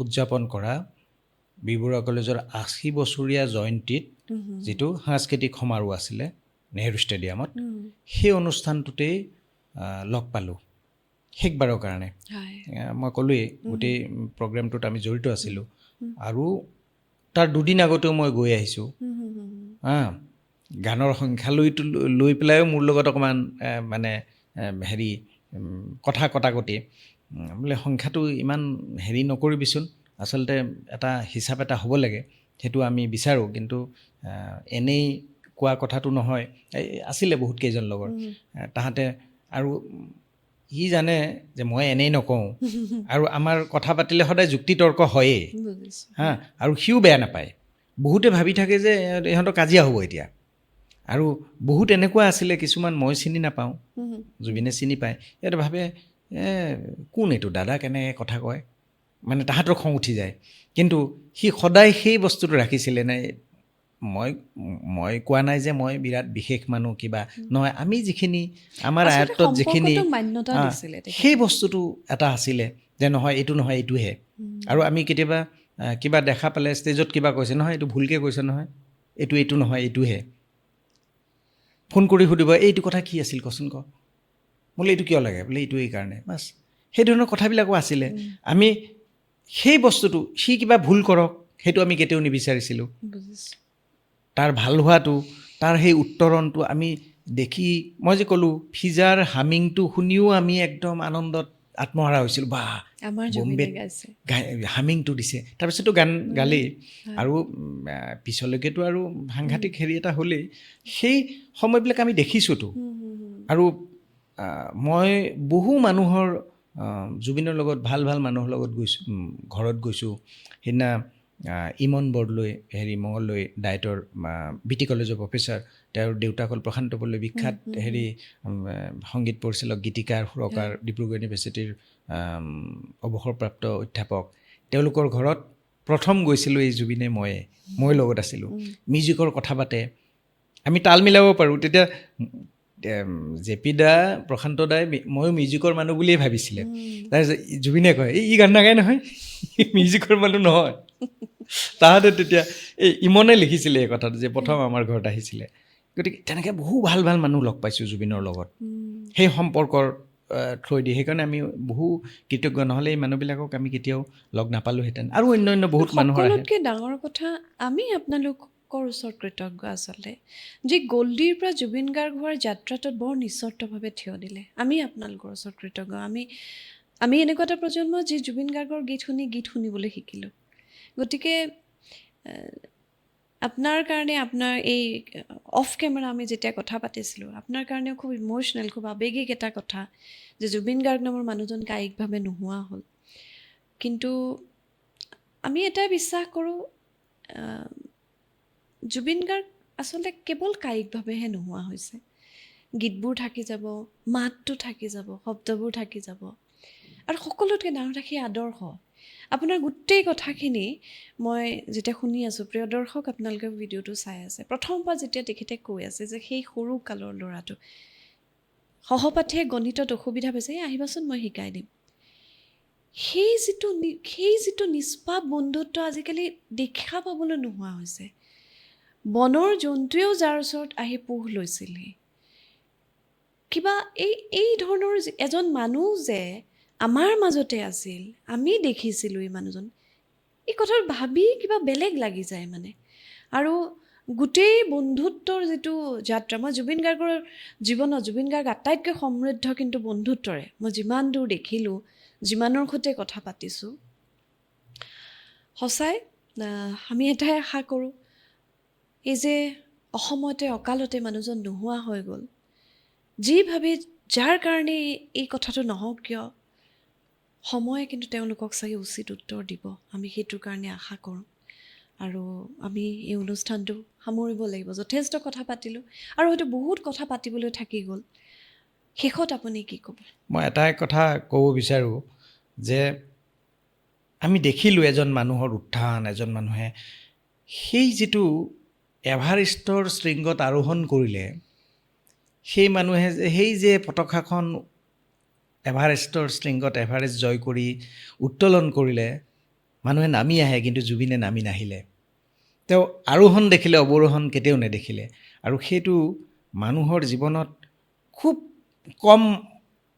উদযাপন কৰা বীৰ বৰুৱা কলেজৰ ৮০ বছৰীয়া জয়ন্তীত যিটো সাংস্কৃতিক সমাৰোহ আছিলে নেহৰু ষ্টেডিয়ামত, সেই অনুষ্ঠানটোতেই লগ পালোঁ শেষবাৰৰ কাৰণে। মই ক'লোৱেই গোটেই প্ৰগ্ৰেমটোত আমি জড়িত আছিলোঁ আৰু তাৰ দুদিন আগতেও মই গৈ আহিছোঁ। গানৰ সংখ্যা লৈ পেলাইও মোৰ লগত অকণমান মানে হেৰি কথা কটাকটি বোলে সংখ্যাটো ইমান হেৰি নকৰিবিচোন, আচলতে এটা হিচাপ এটা হ'ব লাগে, সেইটো আমি বিচাৰোঁ, কিন্তু এনেই কোৱা কথাটো নহয়। আছিলে বহুত কেইজন লগৰ, তাহাঁতে আৰু সি জানে যে মই এনেই নকওঁ আৰু আমাৰ কথা পাতিলে সদায় যুক্তি তৰ্ক হয়েই আৰু সিও বেয়া নাপায়। বহুতে ভাবি থাকে যে ইহঁতৰ কাজিয়া হ'ব এতিয়া, আৰু বহুত এনেকুৱা আছিলে কিছুমান মই চিনি নাপাওঁ, জুবিনে চিনি পায়, সিহঁতে ভাবে কোন এইটো দাদা কেনেকৈ কথা কয়, মানে তাহাঁতৰ খং উঠি যায়। কিন্তু সি সদায় সেই বস্তুটো ৰাখিছিলে। নাই মই কোৱা নাই যে মই বিৰাট বিশেষ মানুহ কিবা নহয়, আমি যিখিনি আমাৰ আয়ত্তত যিখিনি সেই বস্তুটো এটা আছিলে যে নহয় এইটো নহয় এইটোহে। আৰু আমি কেতিয়াবা কিবা দেখা পালে ষ্টেজত কিবা কৈছে, নহয় এইটো ভুলকৈ কৈছে নহয়, এইটো নহয় এইটোহে। ফোন কৰি সুধিব এইটো কথা কি আছিল কচোন ক, বোলে এইটো কিয় লাগে, বোলে এইটো এই কাৰণে, বাছ সেই ধৰণৰ কথাবিলাকো আছিলে। আমি সেই বস্তুটো সি কিবা ভুল কৰক সেইটো আমি কেতিয়াও নিবিচাৰিছিলোঁ। তাৰ ভাল হোৱাটো, তাৰ সেই উত্তৰণটো আমি দেখি, মই যে ক'লোঁ ফিজাৰ হামিংটো শুনিও আমি একদম আনন্দত আত্মহাৰা হৈছিলোঁ। বা বম্বেত হামিংটো দিছে, তাৰপিছতো গান গালেই আৰু পিছলৈকেতো আৰু সাংঘাতিক হেৰি এটা হ'লেই। সেই সময়বিলাক আমি দেখিছোঁতো। আৰু মই বহু মানুহৰ জুবিনৰ লগত ভাল মানুহৰ লগত গৈছোঁ, ঘৰত গৈছোঁ। সেইদিনা ইমন বৰদলৈ মঙলদৈ ডায়েটৰ বিটি কলেজৰ প্ৰফেচাৰ, তেওঁৰ দেউতাক হ'ল প্ৰশান্ত বৰদলৈ, বিখ্যাত সংগীত পৰিচালক, গীতিকাৰ, সুৰকাৰ, ডিব্ৰুগড় ইউনিভাৰ্চিটিৰ অৱসৰপ্ৰাপ্ত অধ্যাপক। তেওঁলোকৰ ঘৰত প্ৰথম গৈছিলোঁ এই জুবিনে মই লগত আছিলোঁ। মিউজিকৰ কথা পাতে, আমি তাল মিলাব পাৰোঁ। তেতিয়া জেপি দা, প্ৰশান্ত দাই ময়ো মিউজিকৰ মানুহ বুলিয়ে ভাবিছিলে। তাৰপিছত জুবিনে কয় ই গান নাগায় নহয়, মিউজিকৰ মানুহ নহয়। তাহাঁতে তেতিয়া ইমনে লিখিছিলে এই কথাটো যে প্ৰথম আমাৰ ঘৰত আহিছিলে। গতিকে তেনেকৈ বহু ভাল মানুহ লগ পাইছোঁ জুবিনৰ লগত সেই সম্পৰ্কৰ থ্ৰুৱেদি। সেইকাৰণে আমি বহু কৃতজ্ঞ, নহ'লে এই মানুহবিলাকক আমি কেতিয়াও লগ নাপালোঁহেঁতেন। আৰু অন্য বহুত মানুহৰ আহে। সকলোতকৈ ডাঙৰ কথা, আমি আপোনালোকৰ ওচৰত কৃতজ্ঞ আচলতে, যে গল্ডিৰ পৰা জুবিন গাৰ্গ হোৱাৰ যাত্ৰাটোত বৰ নিস্বাৰ্থভাৱে থিয় দিলে। আমি আপোনালোকৰ ওচৰত কৃতজ্ঞ। আমি এনেকুৱা এটা প্ৰজন্ম যি জুবিন গাৰ্গৰ গীত শুনিবলৈ শিকিলোঁ। গতিকে আপোনাৰ কাৰণে, আপোনাৰ এই অফ কেমেৰা আমি যেতিয়া কথা পাতিছিলোঁ, আপোনাৰ কাৰণেও খুব ইম'চনেল, খুব আৱেগিক এটা কথা যে জুবিন গাৰ্গ নামৰ মানুহজন কায়িকভাৱে নোহোৱা হ'ল। কিন্তু আমি এটাই বিশ্বাস কৰোঁ, জুবিন গাৰ্গ আচলতে কেৱল কায়িকভাৱেহে নোহোৱা হৈছে। গীতবোৰ থাকি যাব, মাতটো থাকি যাব, শব্দবোৰ থাকি যাব, আৰু সকলোতকৈ ডাঙৰ কথা সেই আদৰ্শ। আপোনাৰ গোটেই কথাখিনি মই যেতিয়া শুনি আছোঁ, প্ৰিয় দৰ্শক আপোনালোকে ভিডিঅ'টো চাই আছে, প্ৰথমবাৰ যেতিয়া তেখেতে কৈ আছে যে সেই সৰু কালৰ ল'ৰাটো, সহপাঠীয়ে গণিতত অসুবিধা পাইছে, আহিবাচোন মই শিকাই দিম। সেই যিটো নিষ্পাপ বন্ধুত্ব আজিকালি দেখা পাবলৈ নোহোৱা হৈছে। বনৰ জন্তুৱেও যাৰ ওচৰত আহি পোহ লৈছিলহি। কিবা এই ধৰণৰ এজন মানুহ যে আমাৰ মাজতে আছিল, আমি দেখিছিলোঁ এই মানুহজন, এই কথাটো ভাবি কিবা বেলেগ লাগি যায় মানে। আৰু গোটেই বন্ধুত্বৰ যিটো যাত্ৰা, মই জুবিন গাৰ্গৰ জীৱনত, জুবিন গাৰ্গ আটাইতকৈ সমৃদ্ধ কিন্তু বন্ধুত্বৰে, মই যিমান দূৰ দেখিলোঁ, যিমানৰ সৈতে কথা পাতিছোঁ, সঁচাই আমি এটাই আশা কৰোঁ, এই যে অসমতে অকালতে মানুহজন নোহোৱা হৈ গ'ল, যাৰ কাৰণে এই কথাটো নহওক কিয়, সময়ে কিন্তু তেওঁলোকক চাগে উচিত উত্তৰ দিব। আমি সেইটোৰ কাৰণে আশা কৰোঁ। আৰু আমি এই অনুষ্ঠানটো সামৰিব লাগিব। যথেষ্ট কথা পাতিলোঁ আৰু হয়তো বহুত কথা পাতিবলৈ থাকি গ'ল। শেষত আপুনি কি ক'ব? মই এটাই কথা ক'ব বিচাৰোঁ যে আমি দেখিলোঁ এজন মানুহৰ উত্থান, এজন মানুহে সেই যিটো এভাৰেষ্টৰ শৃংগত আৰোহণ কৰিলে, সেই মানুহে সেই যে পতাকাখন এভাৰেষ্টৰ শৃংগত এভাৰেষ্ট জয় কৰি উত্তোলন কৰিলে মানুহে নামি আহে, কিন্তু জুবিনে নামি নাহিলে। তেওঁ আৰোহণ দেখিলে, অৱৰোহণ কেতিয়াও নেদেখিলে। আৰু সেইটো মানুহৰ জীৱনত খুব কম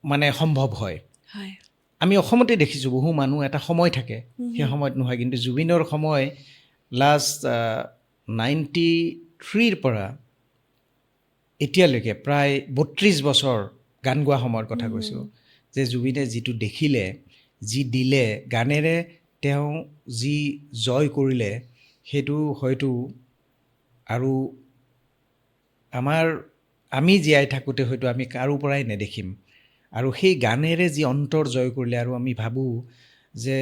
মানে সম্ভৱ হয়। হয় আমি অসমতে দেখিছোঁ বহু মানুহ এটা সময় থাকে, সেই সময়ত নহয়। কিন্তু জুবিনৰ সময় লাষ্ট 93ৰ পৰা এতিয়ালৈকে প্ৰায় 32 বছৰ গান গোৱা সময়ৰ কথা কৈছোঁ, যে জুবিনে যিটো দেখিলে, যি দিলে, গানেৰে তেওঁ যি জয় কৰিলে, সেইটো হয়তো আৰু আমি জীয়াই থাকোঁতে হয়তো আমি কাৰো পৰাই নেদেখিম। আৰু সেই গানেৰে যি অন্তৰ জয় কৰিলে, আৰু আমি ভাবোঁ যে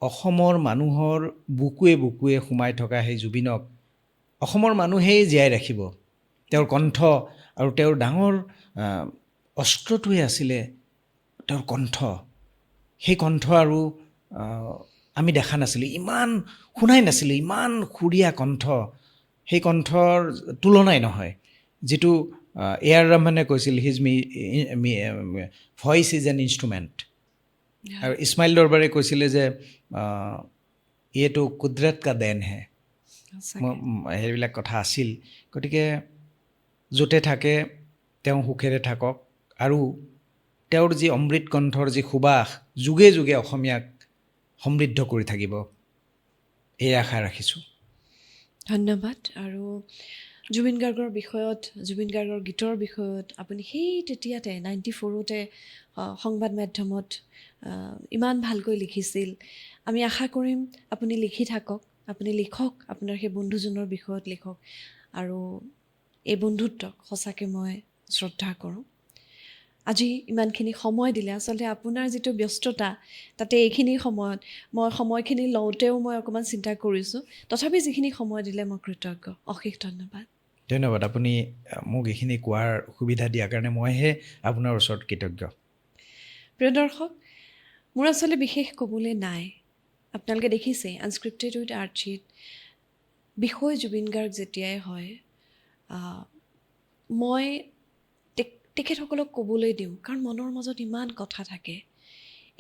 অসমৰ মানুহৰ বুকুৱে বুকুৱে সোমাই থকা সেই জুবিনক অসমৰ মানুহেই জীয়াই ৰাখিব। তেওঁৰ কণ্ঠ আৰু তেওঁৰ ডাঙৰ অস্ত্ৰটোৱে আছিলে তেওঁৰ কণ্ঠ। সেই কণ্ঠ আৰু আমি দেখা নাছিলোঁ, ইমান শুনাই নাছিলোঁ, ইমান সুৰীয়া কণ্ঠ। সেই কণ্ঠৰ তুলনাই নহয়। যিটো এ.আৰ. ৰহমানে কৈছিল, his voice is an instrument. আৰু ইছমাইল দৰবাৰে কৈছিলে যে এইটো কুদৰত কা দেন হে। সেইবিলাক কথা আছিল। গতিকে য'তে থাকে তেওঁ সুখেৰে থাকক, আৰু তেওঁৰ যি অমৃত কণ্ঠৰ যি সুবাস যুগে যুগে অসমীয়াক সমৃদ্ধ কৰি থাকিব, এই আশা ৰাখিছোঁ। ধন্যবাদ। আৰু জুবিন গাৰ্গৰ বিষয়ত, জুবিন গাৰ্গৰ গীতৰ বিষয়ত আপুনি সেই তেতিয়াতে 94তে সংবাদ মাধ্যমত ইমান ভালকৈ লিখিছিল। আমি আশা কৰিম আপুনি লিখি থাকক, আপুনি লিখক, আপোনাৰ সেই বন্ধুজনৰ বিষয়ত লিখক। আৰু এই বন্ধুত্বক সঁচাকৈ মই শ্ৰদ্ধা কৰোঁ। আজি ইমানখিনি সময় দিলে। আচলতে আপোনাৰ যিটো ব্যস্ততা, তাতে এইখিনি সময়ত মই সময়খিনি লওঁতেও মই অকণমান চিন্তা কৰিছোঁ। তথাপি যিখিনি সময় দিলে মই কৃতজ্ঞ। অশেষ ধন্যবাদ। ধন্যবাদ। আপুনি মোক এইখিনি কোৱাৰ সুবিধা দিয়াৰ কাৰণে মইহে আপোনাৰ ওচৰত কৃতজ্ঞ। প্ৰিয় দৰ্শক, মোৰ আচলতে বিশেষ ক'বলৈ নাই। আপোনালোকে দেখিছেই আনস্ক্ৰিপ্টেড উইথ আৰ্চিত বিষয় জুবিন গাৰ্গ যেতিয়াই হয়, মই তেখেতসকলক ক'বলৈ দিওঁ, কাৰণ মনৰ মাজত ইমান কথা থাকে।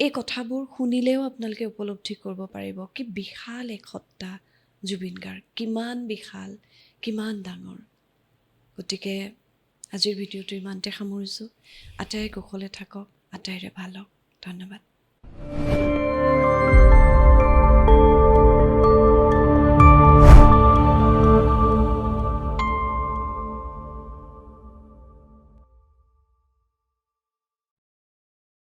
এই কথাবোৰ শুনিলেও আপোনালোকে উপলব্ধি কৰিব পাৰিব কি বিশাল এক সত্তা জুবিন গাৰ্গ, কিমান বিশাল, কিমান ডাঙৰ। গতিকে আজিৰ ভিডিঅ'টো ইমানতে সামৰিছোঁ। আটাই কুশলে থাকক, আটাইৰে ভাল হওক। ধন্যবাদ।